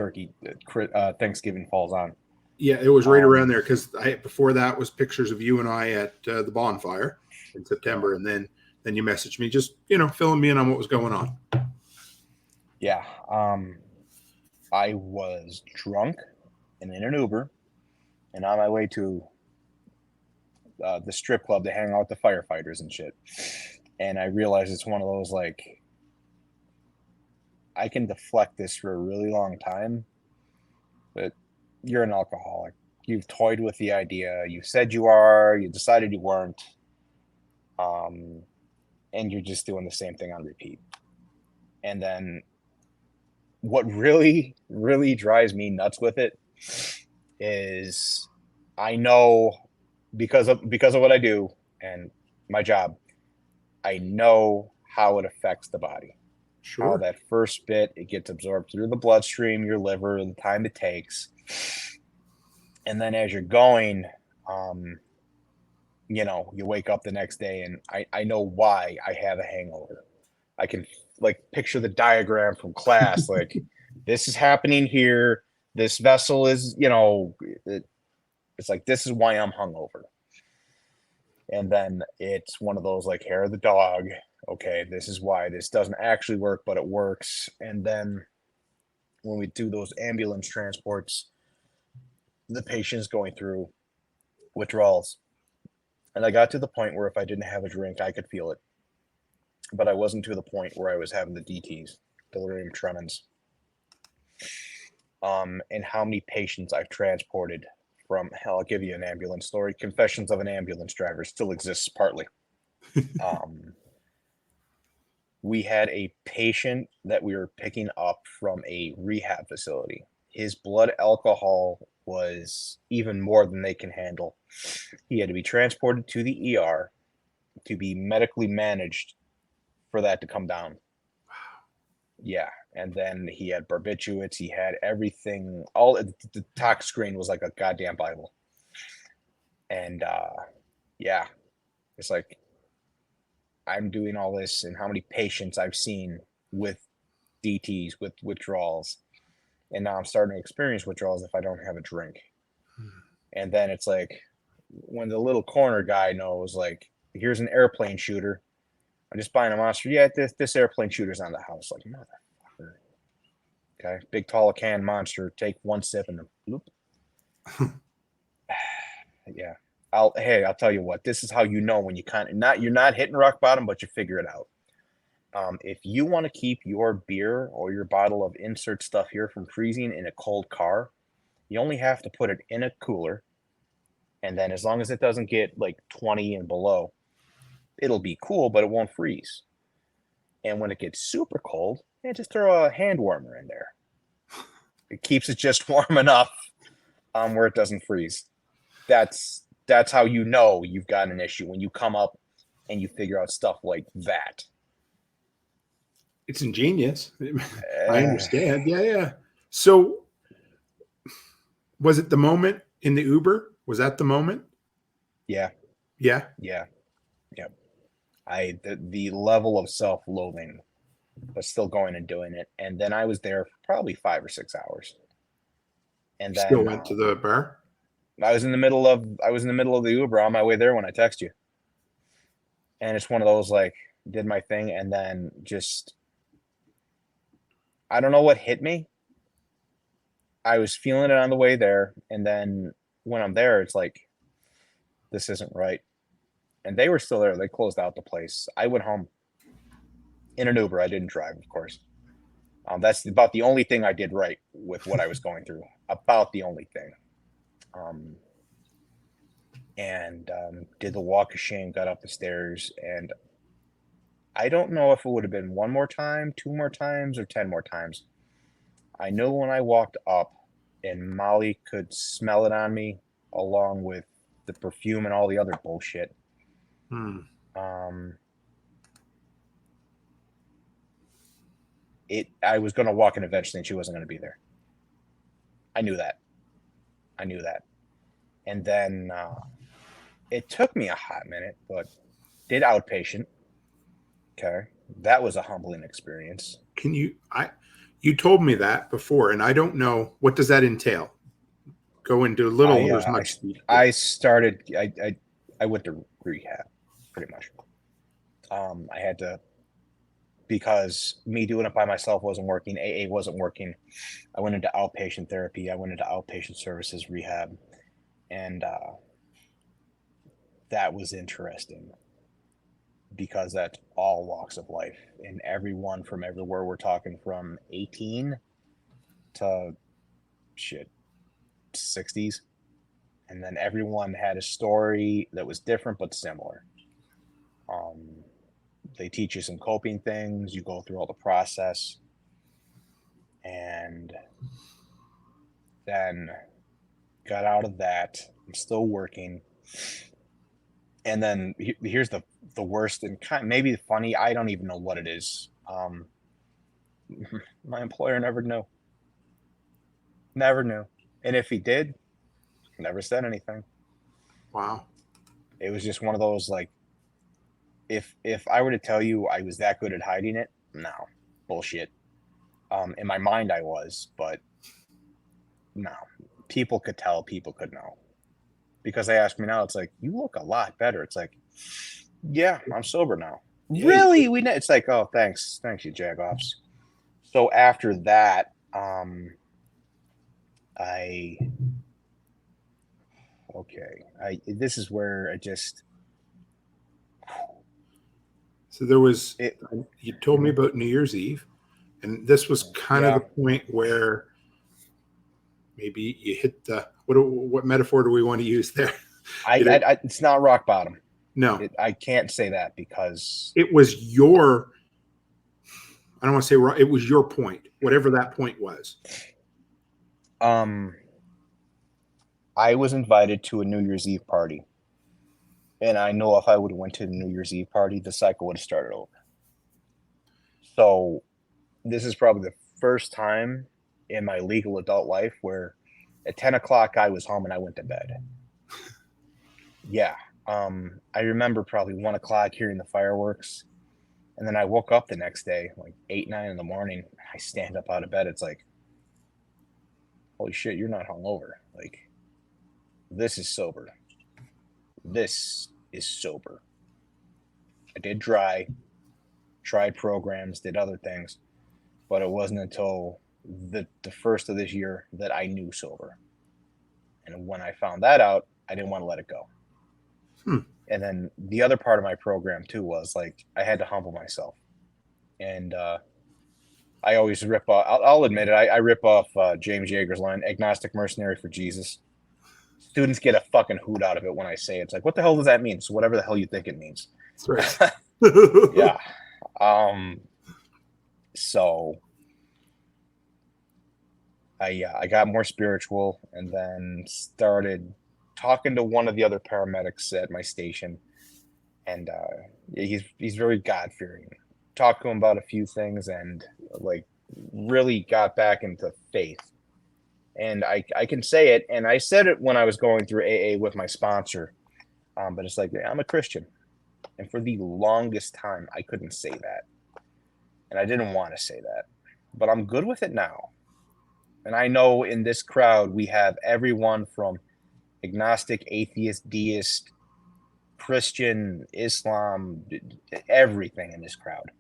Thanksgiving falls on. Yeah, it was right around there because before that was pictures of you and I at the bonfire in September, and then you messaged me just filling me in on what was going on. Yeah, I was drunk and in an Uber, and on my way to the strip club to hang out with the firefighters and shit, and I realized it's one of those, like, I can deflect this for a really long time, but you're an alcoholic. You've toyed with the idea. You said you are. You decided you weren't. And you're just doing the same thing on repeat. And then what really, really drives me nuts with it is I know because of what I do and my job, I know how it affects the body. Sure. How that first bit, it gets absorbed through the bloodstream, your liver, the time it takes. And then as you're going, you wake up the next day, and I know why I have a hangover. I can, like, picture the diagram from class, like, this is happening here. This vessel is, it's like, this is why I'm hungover. And then it's one of those, like, hair of the dog. Okay, this is why this doesn't actually work, but it works. And then when we do those ambulance transports, the patient's going through withdrawals. And I got to the point where if I didn't have a drink, I could feel it. But I wasn't to the point where I was having the DTs, delirium tremens. And how many patients I've transported from, hell, I'll give you an ambulance story. Confessions of an Ambulance Driver still exists partly. We had a patient that we were picking up from a rehab facility. His blood alcohol was even more than they can handle. He had to be transported to the ER to be medically managed for that to come down. Wow. Yeah. And then he had barbiturates. He had everything. All the tox screen was like a goddamn Bible. And yeah, it's like, I'm doing all this, and how many patients I've seen with DTs, with withdrawals. And now I'm starting to experience withdrawals if I don't have a drink. And then it's like, when the little corner guy knows, like, here's an airplane shooter, I'm just buying a monster. Yeah, this airplane shooter's on the house. Like, motherfucker. Okay, big tall can monster. Take one sip and then bloop. Yeah. I'll tell you what. This is how you know when you you're not hitting rock bottom, but you figure it out. If you want to keep your beer or your bottle of insert stuff here from freezing in a cold car, you only have to put it in a cooler And then as long as it doesn't get like 20 and below, it'll be cool, but it won't freeze. And when it gets super cold, just throw a hand warmer in there. It keeps it just warm enough where it doesn't freeze. That's how you know you've got an issue, when you come up and you figure out stuff like that. It's ingenious. I understand. Yeah. So was it the moment in the Uber? Was that the moment? Yeah. Yeah. The level of self-loathing, but still going and doing it. And then I was there for probably 5 or 6 hours. And then still went to the bar. I was in the middle of the Uber on my way there when I text you. And it's one of those, like, did my thing, and then just, I don't know what hit me. I was feeling it on the way there, and then when I'm there, it's like, this isn't right. And they were still there. They closed out the place. I went home in an Uber. I didn't drive, of course. That's about the only thing I did right with what I was going through. About the only thing. Did the walk of shame, got up the stairs, and I don't know if it would have been 1 more time, 2 more times, or 10 more times. I know when I walked up and Molly could smell it on me, along with the perfume and all the other bullshit. I was going to walk in eventually, and she wasn't going to be there. I knew that. And then it took me a hot minute, but did outpatient. Okay. That was a humbling experience. You told me that before, and I don't know, what does that entail? Go into little or as much. I went to rehab, pretty much. I had to, because me doing it by myself wasn't working, AA wasn't working. I went into outpatient therapy. I went into outpatient services rehab, and that was interesting, because that's all walks of life, and everyone from everywhere. We're talking from 18 to 60s. And then everyone had a story that was different but similar. They teach you some coping things. You go through all the process. And then got out of that. I'm still working. And then here's the worst and kind of maybe funny. I don't even know what it is. My employer never knew. And if he did, never said anything. Wow. It was just one of those, like, if I were to tell you I was that good at hiding it, no, bullshit. In my mind I was, but no, people could tell, people could know. Because they ask me now, it's like, you look a lot better. It's like, yeah, I'm sober now. Really? It's like, oh, thanks, you jagoffs. So after that, this is where I just. So there was, you told me about New Year's Eve, and this was kind of the point where maybe you hit the, what metaphor do we want to use there? It's not rock bottom. No. I can't say that, because it was your, I don't want to say it was your point, whatever that point was. I was invited to a New Year's Eve party. And I know if I would have went to the New Year's Eve party, the cycle would have started over. So this is probably the first time in my legal adult life where at 10 o'clock I was home and I went to bed. Yeah. I remember probably 1 o'clock hearing the fireworks. And then I woke up the next day, like 8, 9 in the morning. I stand up out of bed. It's like, holy shit, you're not hungover. Like, this is sober. This is sober. I did tried programs, did other things, but it wasn't until the first of this year that I knew sober. And when I found that out, I didn't want to let it go. And then the other part of my program too was, like, I had to humble myself. And I always rip off, I'll admit it, I rip off James Yeager's line, agnostic mercenary for Jesus. Students get a fucking hoot out of it when I say it. It's like, what the hell does that mean? So whatever the hell you think it means. That's right. Yeah. So I got more spiritual and then started talking to one of the other paramedics at my station, and he's very God-fearing. Talked to him about a few things and like really got back into faith. And I can say it, and I said it when I was going through AA with my sponsor, but it's like, I'm a Christian. And for the longest time, I couldn't say that. And I didn't want to say that. But I'm good with it now. And I know in this crowd, we have everyone from agnostic, atheist, deist, Christian, Islam, everything in this crowd.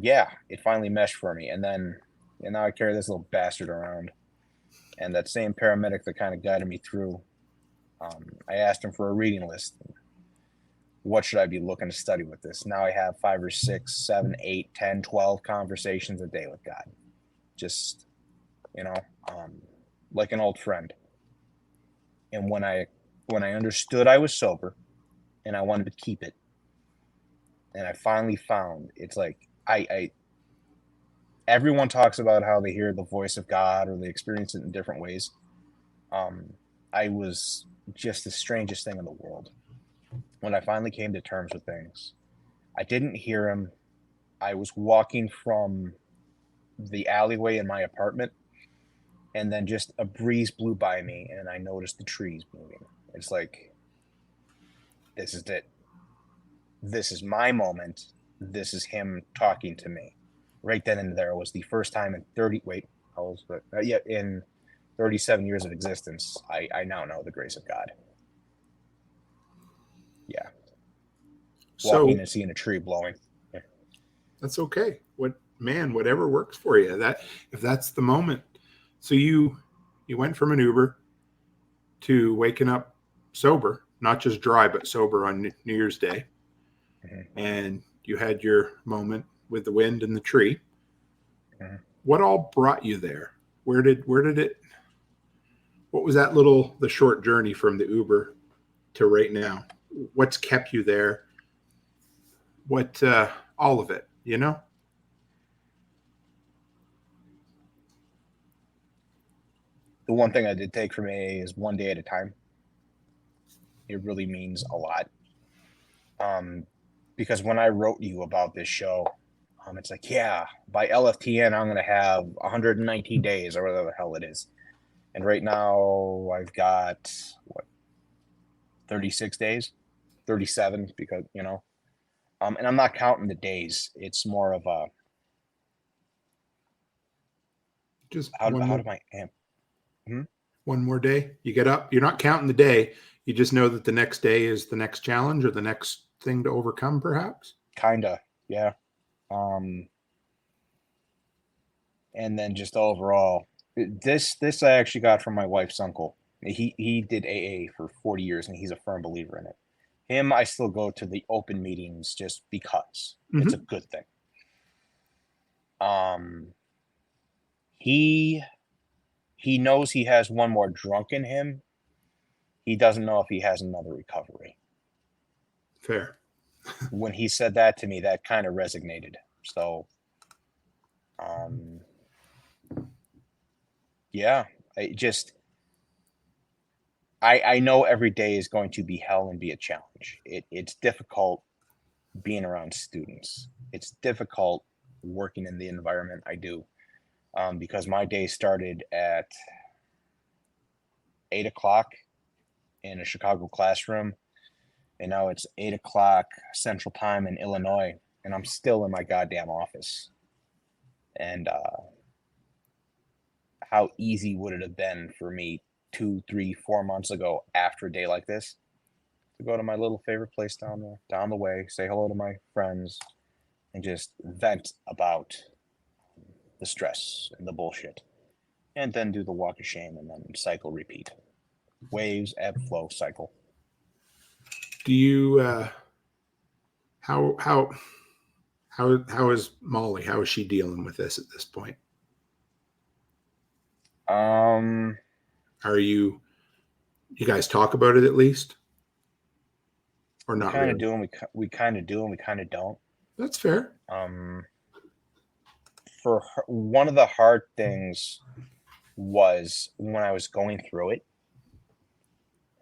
Yeah, it finally meshed for me. And now I carry this little bastard around. And that same paramedic that kind of guided me through, I asked him for a reading list. What should I be looking to study with this? Now I have 5 or 6, 7, 8, 10, 12 conversations a day with God. Just, like an old friend. And when I understood I was sober and I wanted to keep it, and I finally found, it's like, everyone talks about how they hear the voice of God or they experience it in different ways. I was just the strangest thing in the world. When I finally came to terms with things, I didn't hear him. I was walking from the alleyway in my apartment, and then just a breeze blew by me, and I noticed the trees moving. It's like, this is it. This is my moment. This is him talking to me. Right then and there was the first time in 37 years of existence, I now know the grace of God. Yeah. Walking and seeing a tree blowing. Yeah. That's okay. Whatever works for you. If that's the moment. So you went from an Uber to waking up sober, not just dry, but sober on New Year's Day. Mm-hmm. And you had your moment with the wind and the tree. Mm-hmm. What all brought you there? Where did it, what was the short journey from the Uber to right now? What's kept you there? All of it, The one thing I did take from AA is one day at a time. It really means a lot. Because when I wrote you about this show, it's like, yeah, by LFTN, I'm going to have 119 days or whatever the hell it is. And right now I've got 36 days, 37, because, and I'm not counting the days. It's more of a, just how do I amp? One more day, you get up, you're not counting the day. You just know that the next day is the next challenge or the next thing to overcome, perhaps. Kinda. Yeah. And then just overall, this I actually got from my wife's uncle. He did AA for 40 years and he's a firm believer in it. Him, I still go to the open meetings just because it's a good thing. He knows he has one more drunk in him. He doesn't know if he has another recovery. Fair. When he said that to me, that kind of resonated. So, yeah, I know every day is going to be hell and be a challenge. It's difficult being around students. It's difficult working in the environment I do, because my day started at 8 o'clock in a Chicago classroom, and now it's 8 o'clock Central Time in Illinois, and I'm still in my goddamn office. And how easy would it have been for me 2, 3, 4 months ago after a day like this to go to my little favorite place down the way, say hello to my friends, and just vent about the stress and the bullshit, and then do the walk of shame and then cycle, repeat. Waves, ebb, flow, cycle. Do you how is Molly? How is she dealing with this at this point? Are you You guys talk about it at least, or not Kind really? of do, and we kind of do, and we kind of don't. That's fair. For her, one of the hard things was when I was going through it,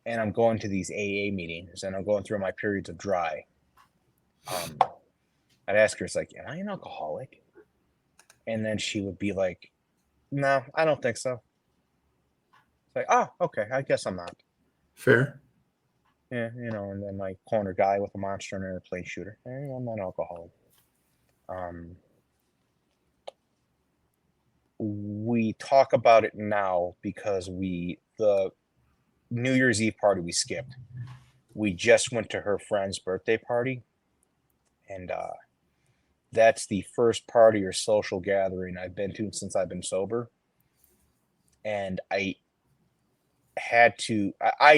and I'm going to these AA meetings, and I'm going through my periods of dry. I'd ask her, it's like, am I an alcoholic? And then she would be like, no, I don't think so. It's like, oh, okay, I guess I'm not. Fair. Yeah, you know, and then my corner guy with a monster and a plate shooter. I'm not an alcoholic. We talk about it now because the New Year's Eve party we skipped. We just went to her friend's birthday party, and that's the first party or social gathering I've been to since I've been sober. And I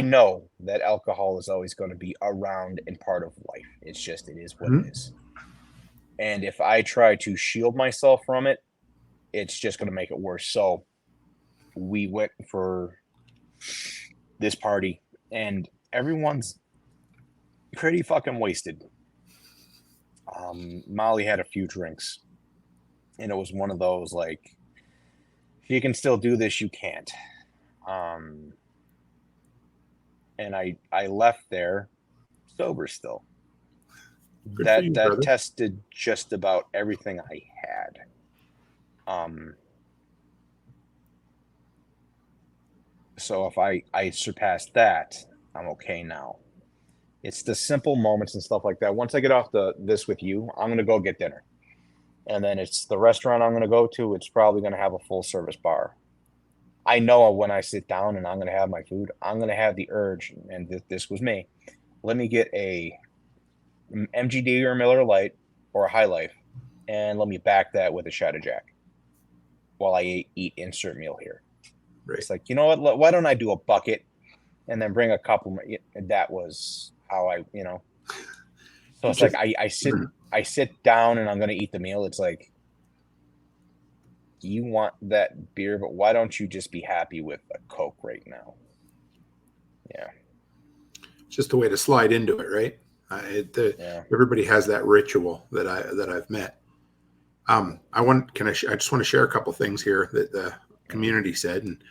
know that alcohol is always going to be around and part of life. It's just, it is what it is. And if I try to shield myself from it, it's just going to make it worse. So we went for this party, and everyone's pretty fucking wasted. Molly had a few drinks, and it was one of those, like, if you can still do this, you can't. And I left there sober still. Good for you, brother. Tested just about everything I had. So if I surpass that, I'm okay now. It's the simple moments and stuff like that. Once I get off this with you, I'm going to go get dinner. And then it's the restaurant I'm going to go to. It's probably going to have a full service bar. I know when I sit down and I'm going to have my food, I'm going to have the urge, and this was me. Let me get a MGD or Miller Lite or a High Life, and let me back that with a shot of Jack while I eat insert meal here. Right. It's like, you know what? Why don't I do a bucket and then bring a couple? That was how I, you know. So it's like I sit down and I'm going to eat the meal. It's like, you want that beer, but why don't you just be happy with a Coke right now? Yeah. It's just a way to slide into it, right? Everybody has that ritual that I've met. I just want to share a couple things here that the community said. And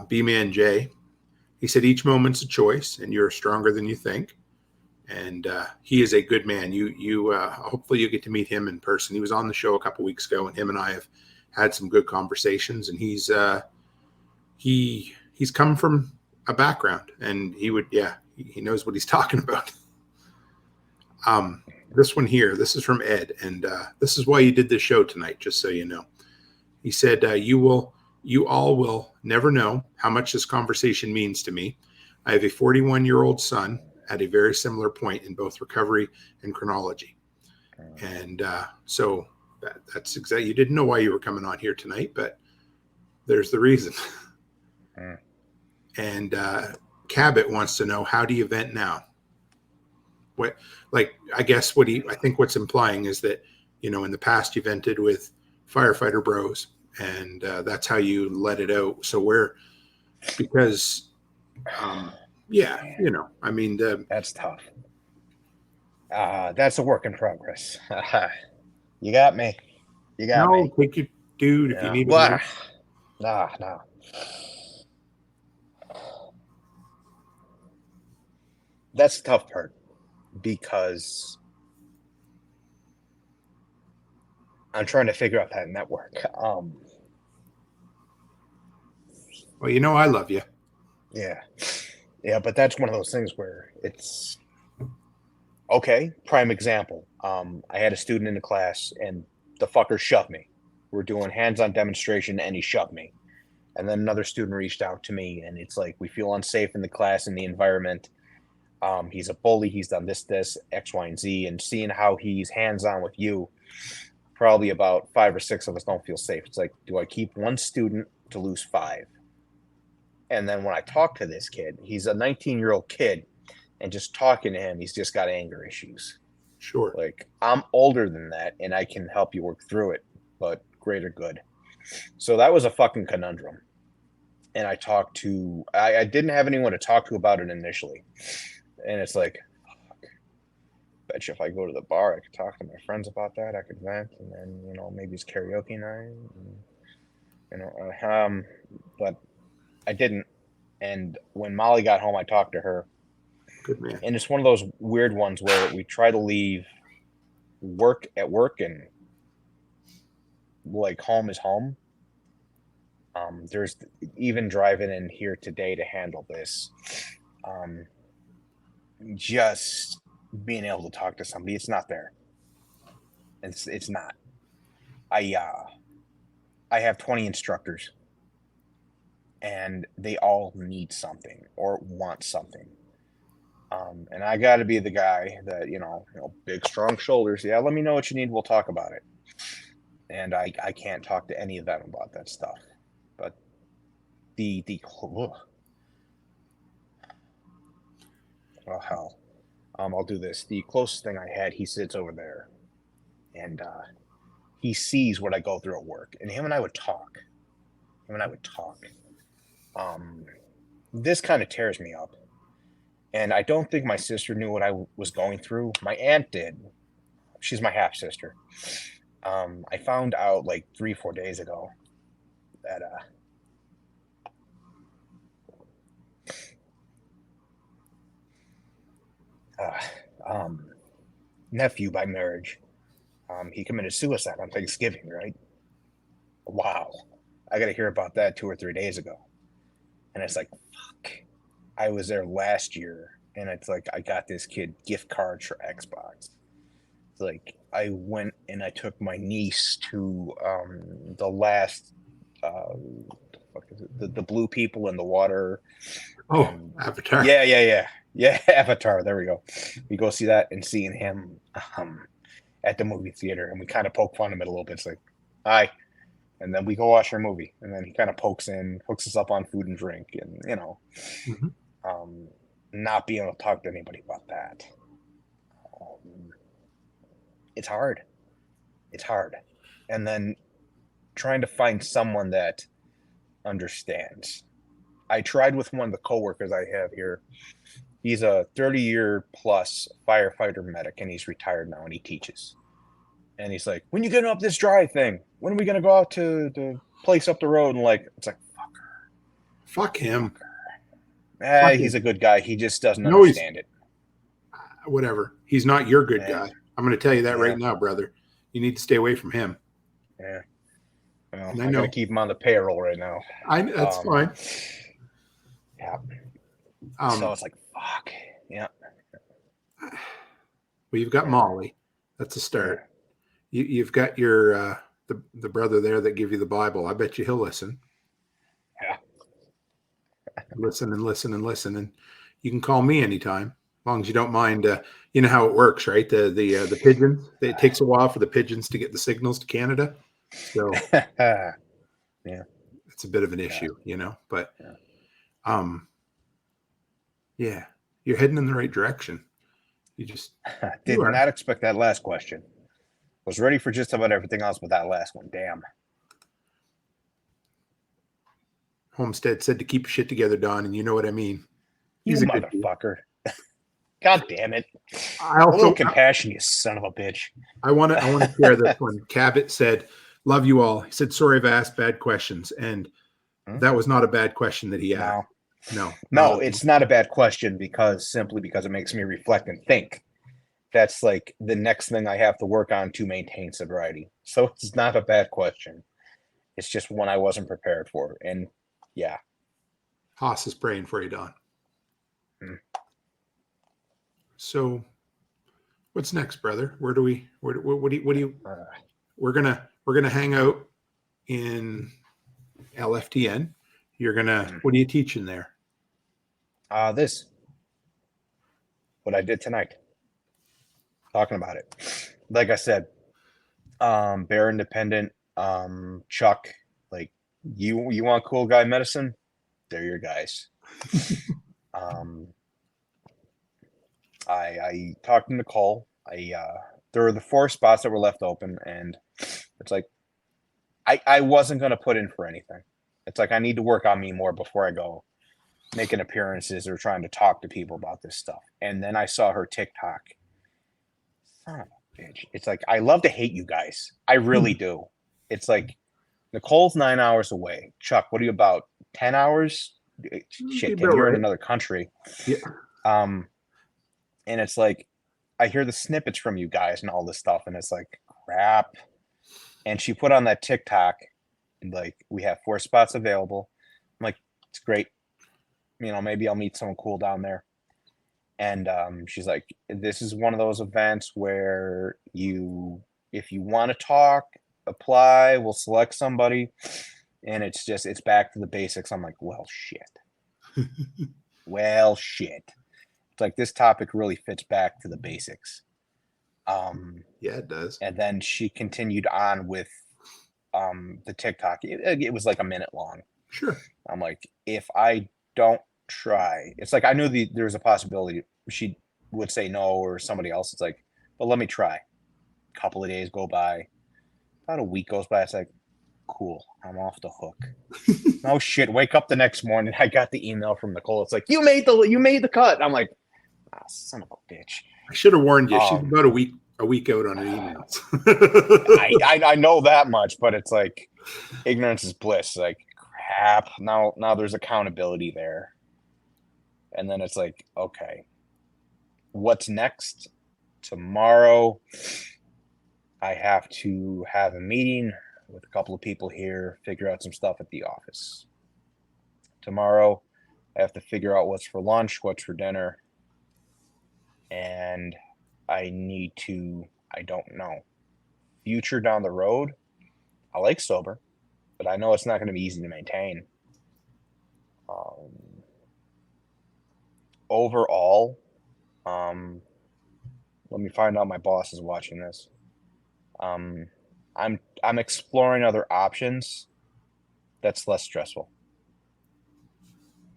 B-Man J, he said, each moment's a choice, and you're stronger than you think. And he is a good man. You hopefully you get to meet him in person. He was on the show a couple weeks ago, and him and I have had some good conversations. And he's come from a background, and he knows what he's talking about. This one here, this is from Ed, and this is why you did this show tonight, just so you know. He said, you all will never know how much this conversation means to me. I have a 41-year-old son at a very similar point in both recovery and chronology. And so that's exactly, you didn't know why you were coming on here tonight, but there's the reason. And Cabot wants to know, how do you vent now? I think what's implying is that, you know, in the past you vented with firefighter bros, and that's how you let it out. So you know, I mean, that's tough. That's a work in progress. You got me. You got me. Take your dude if you need it. No. That's the tough part, because I'm trying to figure out that network. Well, you know, I love you. Yeah, but that's one of those things where it's okay. Prime example. I had a student in the class, and the fucker shoved me. We're doing hands-on demonstration, and he shoved me. And then another student reached out to me, and it's like, we feel unsafe in the class and the environment. He's a bully. He's done this, X, Y, and Z. And seeing how he's hands-on with you, probably about 5 or 6 of us don't feel safe. It's like, do I keep one student to lose 5? And then when I talk to this kid, he's a 19-year-old kid, and just talking to him, he's just got anger issues. Sure. Like, I'm older than that, and I can help you work through it, but greater good. So that was a fucking conundrum. and I talked to, I didn't have anyone to talk to about it initially. And it's like, fuck, bet you if I go to the bar, I could talk to my friends about that. I could vent, and then, you know, maybe it's karaoke night. And, you know, but I didn't. And when Molly got home, I talked to her. Good man. And it's one of those weird ones where we try to leave work at work and like home is home. There's even driving in here today to handle this. Just being able to talk to somebody, it's not there. It's not. I have 20 instructors, and they all need something or want something. And I got to be the guy that, you know, big, strong shoulders. Yeah, let me know what you need. We'll talk about it. And I can't talk to any of them about that stuff. But oh hell, I'll do this. The closest thing I had, he sits over there, and he sees what I go through at work, and him and I would talk. This kind of tears me up, and I don't think my sister knew what I was going through. My aunt did. She's my half sister. I found out like 3-4 days ago that nephew by marriage, he committed suicide on Thanksgiving, right? Wow. I got to hear about that 2 or 3 days ago. And it's like, fuck. I was there last year, and it's like, I got this kid gift cards for Xbox. It's like, I went and I took my niece to the last, the blue people in the water. Avatar. Yeah, Avatar. There we go. We go see that, and seeing him at the movie theater, and we kind of poke fun at him a little bit. It's like, hi. And then we go watch our movie, and then he kind of hooks us up on food and drink, and, you know, not being able to talk to anybody about that. It's hard. And then trying to find someone that understands. I tried with one of the coworkers I have here. He's a 30-year plus firefighter medic, and he's retired now, and he teaches. And he's like, when you get up this dry thing, when are we going to go out to the place up the road? And like, it's like, fuck him. He's a good guy. He just doesn't understand it. Whatever. He's not your good guy. I'm going to tell you that right now, brother. You need to stay away from him. Yeah. Well, I'm going to keep him on the payroll right now. That's fine. Yeah. So it's like, fuck. Yeah. Well, you've got Molly. That's a start. You've got your the brother there that give you the Bible. I bet you he'll listen. Yeah. Listen, and you can call me anytime, as long as you don't mind. You know how it works, right? The pigeons. It takes a while for the pigeons to get the signals to Canada, so yeah, it's a bit of an issue, you know. But yeah, you're heading in the right direction. You just did not expect that last question. Was ready for just about everything else, but that last one, damn. Homestead said to keep your shit together, Don, and you know what I mean. He's a motherfucker. God damn it! A little compassion, you son of a bitch. I want to share this one. Cabot said, "Love you all." He said, "Sorry, I've asked bad questions," and that was not a bad question that he asked. No, it's not a bad question because it makes me reflect and think. That's like the next thing I have to work on to maintain sobriety. So it's not a bad question. It's just one I wasn't prepared for. And yeah. Haas is praying for you, Don. So what's next, brother? What do you we're gonna hang out in LFTN. You're gonna what are you teaching there? This. What I did tonight. Talking about it. Like I said, Bear Independent, Chuck, like you want cool guy medicine? They're your guys. I talked to Nicole. There were the 4 spots that were left open, and it's like I wasn't gonna put in for anything. It's like I need to work on me more before I go making appearances or trying to talk to people about this stuff. And then I saw her TikTok. Son of a bitch. It's like, I love to hate you guys. I really do. It's like, Nicole's 9 hours away. Chuck, what are you about? 10 hours? Shit, you're right. in another country. Yeah. And it's like, I hear the snippets from you guys and all this stuff, and it's like, crap. And she put on that TikTok, like, we have 4 spots available. I'm like, it's great. You know, maybe I'll meet someone cool down there. And she's like, this is one of those events where if you want to talk, apply, we'll select somebody. And it's back to the basics. I'm like, well, shit. Well, shit. It's like, this topic really fits back to the basics. Yeah, it does. And then she continued on with the TikTok. It was like a minute long. Sure. I'm like, if I don't try, it's like I knew there was a possibility she would say no or somebody else. It's like, but let me try. A couple of days go by, about a week goes by. It's like, cool, I'm off the hook. Oh shit! Wake up the next morning, I got the email from Nicole. It's like, you made the cut. I'm like, son of a bitch. I should have warned you. She's about a week out on her emails. I know that much, but it's like, ignorance is bliss. Like, crap. Now there's accountability there. And then it's like, okay, what's next? Tomorrow, I have to have a meeting with a couple of people here, figure out some stuff at the office. Tomorrow, I have to figure out what's for lunch, what's for dinner. And I don't know. Future down the road, I like sober, but I know it's not going to be easy to maintain. Overall, let me find out my boss is watching this. I'm exploring other options that's less stressful.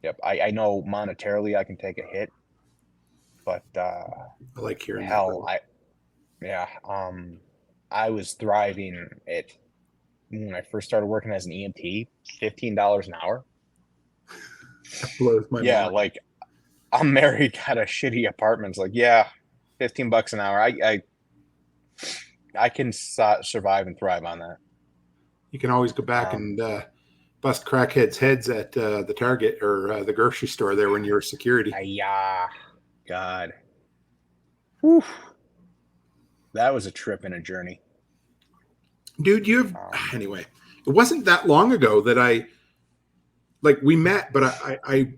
Yep, I know monetarily I can take a hit, but I like hearing hell, I was thriving when I first started working as an EMT, $15 an hour. That blows my mind. Like, I'm married, got a shitty apartment. It's like, yeah, $15 an hour. I can survive and thrive on that. You can always go back and bust crackheads' heads at the Target or the grocery store there when you were security. Yeah, God. Whew. That was a trip and a journey. Dude, anyway, it wasn't that long ago that we met, but I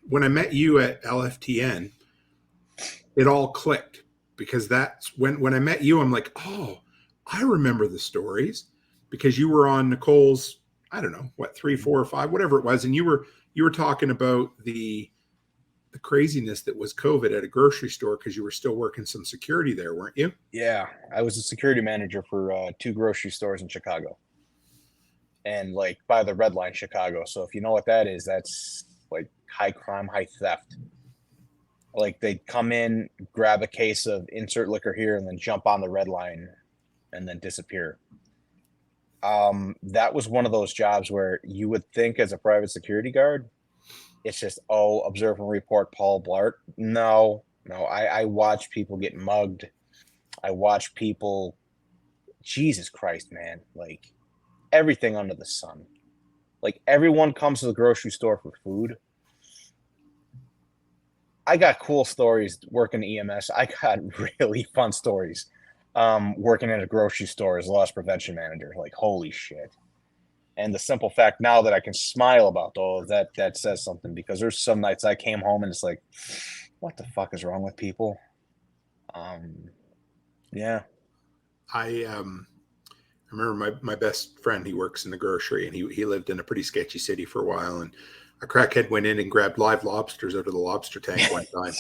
when I met you at LFTN, it all clicked, because that's when I met you, I'm like, oh, I remember the stories, because you were on Nicole's, I don't know, 3, 4, or 5, whatever it was. And you were talking about the craziness that was COVID at a grocery store, because you were still working some security there, weren't you? Yeah. I was a security manager for 2 grocery stores in Chicago, and like by the Red Line, Chicago. So if you know what that is, that's like high crime, high theft. Like, they'd come in, grab a case of insert liquor here, and then jump on the Red Line and then disappear. That was one of those jobs where you would think, as a private security guard, it's just, observe and report Paul Blart. No, I watch people get mugged. I watch people, Jesus Christ, man, like, everything under the sun. Like, everyone comes to the grocery store for food. I got cool stories working EMS. I got really fun stories working at a grocery store as a loss prevention manager. Like, holy shit. And the simple fact now that I can smile about, that says something, because there's some nights I came home and it's like, what the fuck is wrong with people? Yeah. I remember my best friend, he works in the grocery, and he lived in a pretty sketchy city for a while, and a crackhead went in and grabbed live lobsters out of the lobster tank one time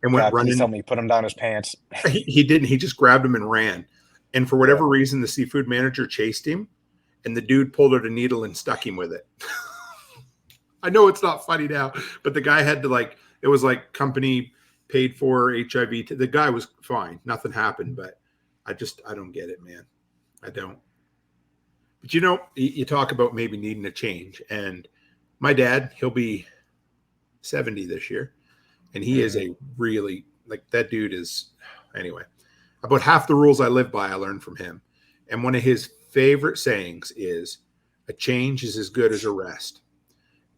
and went running. Tell me, put him down his pants. He didn't. He just grabbed him and ran. And for whatever reason, the seafood manager chased him, and the dude pulled out a needle and stuck him with it. I know it's not funny now, but the guy had to, it was like company paid for HIV. The guy was fine. Nothing happened, but I don't get it, man. I don't. But you talk about maybe needing a change, and my dad, he'll be 70 this year, and he is a really, like, that dude is, anyway, about half the rules I live by I learned from him. And one of his favorite sayings is, a change is as good as a rest.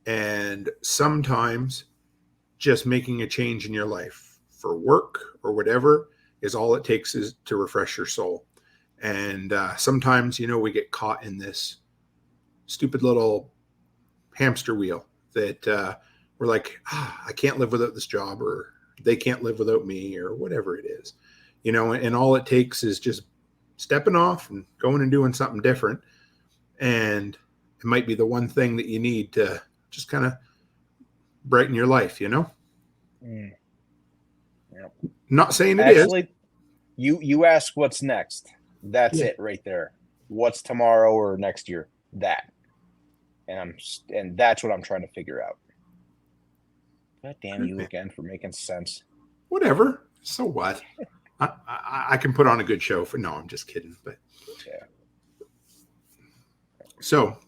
And sometimes just making a change in your life for work or whatever is all it takes is to refresh your soul. And sometimes, we get caught in this stupid little hamster wheel that we're like, I can't live without this job, or they can't live without me, or whatever it is, and all it takes is just stepping off and going and doing something different. And it might be the one thing that you need to just kind of brighten your life, Yep. Not saying it is. Actually, you ask what's next. That's it right there. What's tomorrow or next year? That. And that's what I'm trying to figure out. God damn you again for making sense. Whatever. So what? I can put on a good show for. No, I'm just kidding. But yeah. So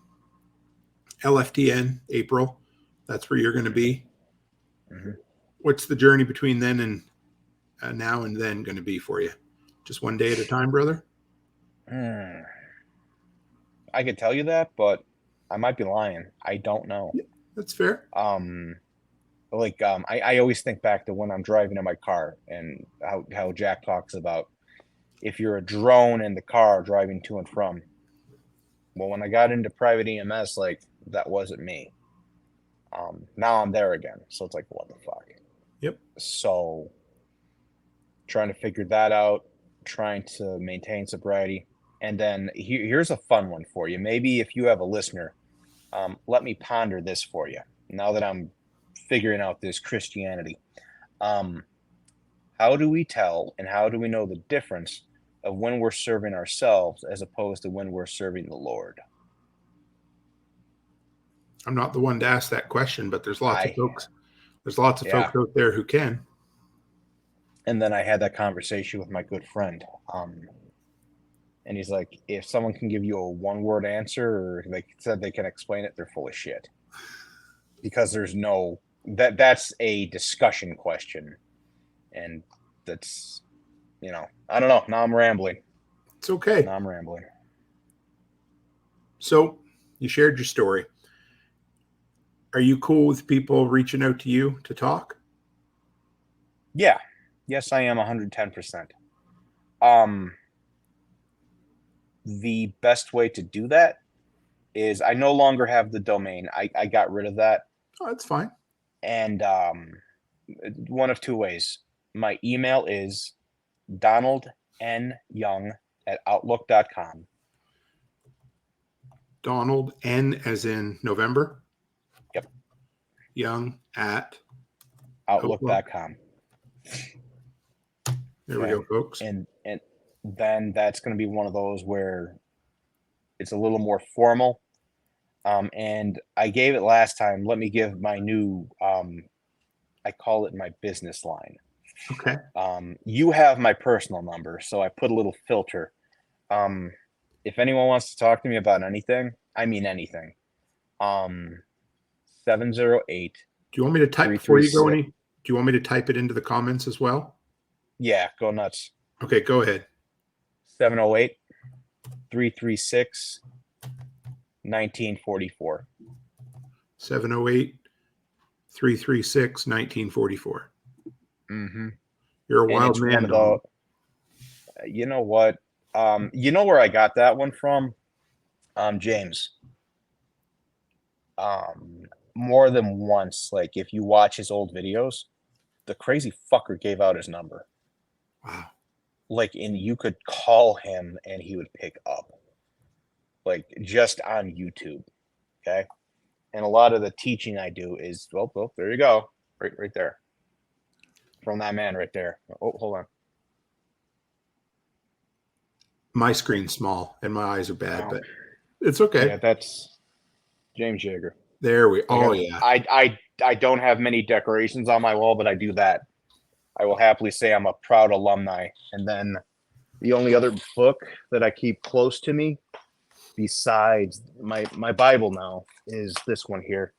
LFTN April, that's where you're going to be. Mm-hmm. What's the journey between then and now and then going to be for you? Just one day at a time, brother? I could tell you that, but I might be lying. I don't know. Yeah, that's fair. I always think back to when I'm driving in my car and how Jack talks about if you're a drone in the car driving to and from. Well, when I got into private EMS, like, that wasn't me. Now I'm there again. So it's like, what the fuck? Yep. So trying to figure that out, trying to maintain sobriety. And then here's a fun one for you. Maybe if you have a listener, let me ponder this for you. Now that I'm figuring out this Christianity, how do we tell and how do we know the difference of when we're serving ourselves as opposed to when we're serving the Lord? I'm not the one to ask that question, but there's lots of folks. There's lots of folks out there who can. And then I had that conversation with my good friend. And he's like, if someone can give you a one-word answer, or they said they can explain it, they're full of shit. Because there's no, that's a discussion question. And that's, I don't know. Now I'm rambling. It's okay. Now I'm rambling. So you shared your story. Are you cool with people reaching out to you to talk? Yeah. Yes, I am 110%. The best way to do that is I no longer have the domain. I got rid of that. Oh, that's fine. And one of two ways. My email is donaldnyoung@outlook.com. Donald N as in November? Yep. Young at outlook.com. There we go, folks. And then that's going to be one of those where it's a little more formal. And I gave it last time. Let me give my new, I call it my business line. Okay. You have my personal number, so I put a little filter. If anyone wants to talk to me about anything, I mean anything. 708. Do you want me to type before you go any? Do you want me to type it into the comments as well? Yeah, go nuts. Okay, go ahead. 708-336-1944. 708-336-1944. Mm-hmm. You're a wild man. You know what? You know where I got that one from? James. More than once, like if you watch his old videos, the crazy fucker gave out his number. Wow. Like, and you could call him and he would pick up, like, just on YouTube. Okay. And a lot of the teaching I do is, well, there you go. Right there. From that man right there. Oh, hold on. My screen's small and my eyes are bad, but it's okay. Yeah, that's James Jagger. There we yeah. I don't have many decorations on my wall, but I do that. I will happily say I'm a proud alumni. And then the only other book that I keep close to me besides my Bible now is this one here.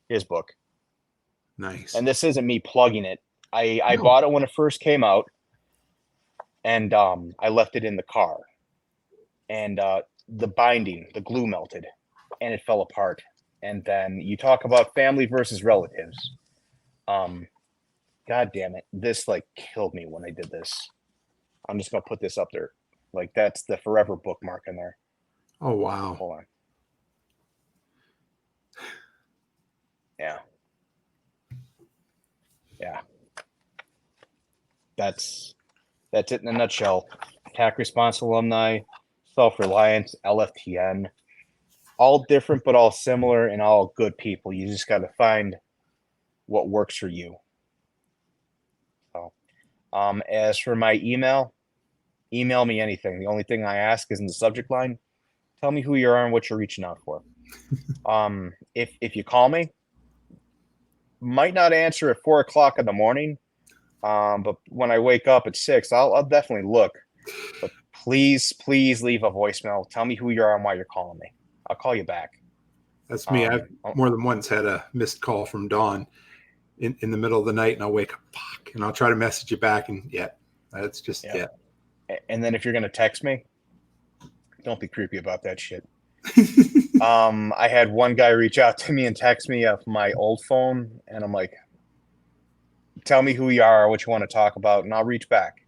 His book. Nice. And this isn't me plugging it. I No. bought it when it first came out, and I left it in the car, and the binding, the glue melted, and it fell apart. And then you talk about family versus relatives. God damn it. This like killed me when I did this. I'm just going to put this up there. Like that's the forever bookmark in there. Oh, wow. Hold on. Yeah. Yeah. That's it in a nutshell. TAC Response alumni, self-reliance, LFTN, all different but all similar and all good people. You just got to find what works for you. So, as for my email me anything. The only thing I ask is in the subject line, tell me who you are and what you're reaching out for. If you call me, might not answer at 4:00 in the morning. But when I wake up at 6, I'll definitely look. But please leave a voicemail. Tell me who you are and why you're calling me. I'll call you back. That's me. I've more than once had a missed call from Don in the middle of the night, and I'll wake up, and I'll try to message you back, and that's just And then if you're gonna text me, don't be creepy about that shit. I had one guy reach out to me and text me off my old phone, and I'm like, tell me who you are, what you want to talk about, and I'll reach back.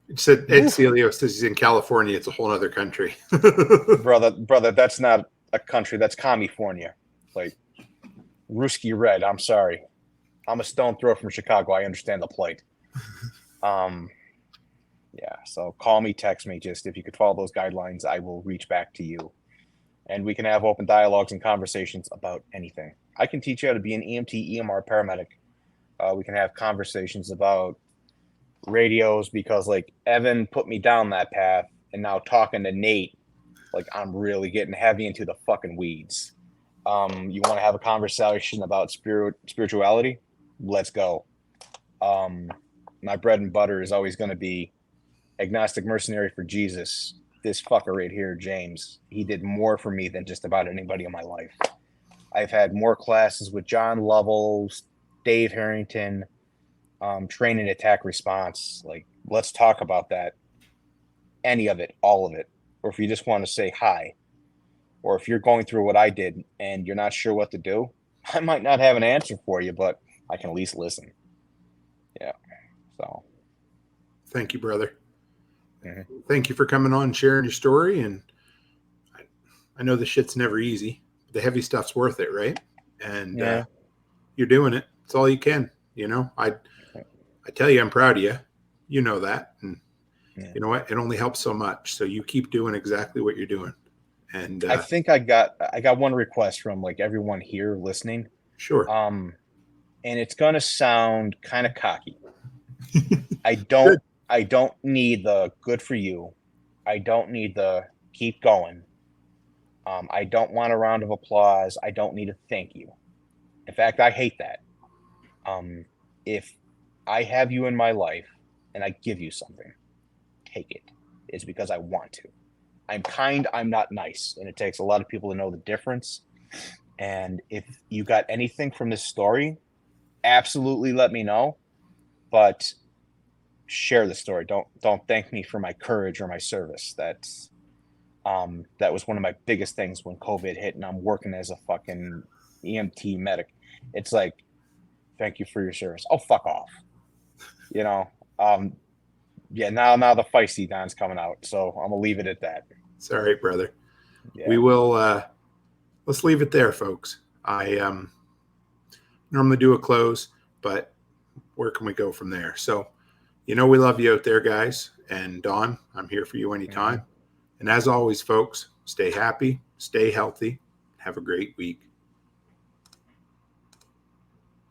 It said Ed Celio says he's in California. It's a whole other country. brother, that's not a country. That's California. Like Ruski Red. I'm sorry. I'm a stone throw from Chicago. I understand the plight. Yeah. So call me, text me. Just if you could follow those guidelines, I will reach back to you, and we can have open dialogues and conversations about anything. I can teach you how to be an EMT, EMR paramedic. We can have conversations about radios because like Evan put me down that path, and now talking to Nate, like I'm really getting heavy into the fucking weeds. You want to have a conversation about spirituality? Let's go. My bread and butter is always going to be agnostic mercenary for Jesus. This fucker right here, James, he did more for me than just about anybody in my life. I've had more classes with John Lovell, Dave Harrington, training attack response. Like, let's talk about that. Any of it, all of it. Or if you just want to say hi, or if you're going through what I did and you're not sure what to do, I might not have an answer for you, but I can at least listen. Yeah. So. Thank you, brother. Mm-hmm. Thank you for coming on and sharing your story. And I know the shit's never easy. The heavy stuff's worth it, right? And you're doing it. It's all you can. You know, I tell you, I'm proud of you. You know that. And you know what? It only helps so much. So you keep doing exactly what you're doing. And I think I got one request from like everyone here listening. Sure. And it's gonna sound kind of cocky. I don't need the good for you. I don't need the keep going. I don't want a round of applause. I don't need a thank you. In fact, I hate that. If I have you in my life and I give you something, take it. It's because I want to. I'm kind, I'm not nice. And it takes a lot of people to know the difference. And if you got anything from this story, absolutely let me know. But share the story. Don't thank me for my courage or my service. That was one of my biggest things when COVID hit and I'm working as a fucking EMT medic. It's like, thank you for your service. Oh, fuck off. You know, now the feisty Don's coming out. So I'm gonna leave it at that. It's all right, brother. Yeah. We will, let's leave it there, folks. I normally do a close, but where can we go from there? So, you know, we love you out there, guys. And Don, I'm here for you anytime. Mm-hmm. And as always, folks, stay happy, stay healthy, have a great week.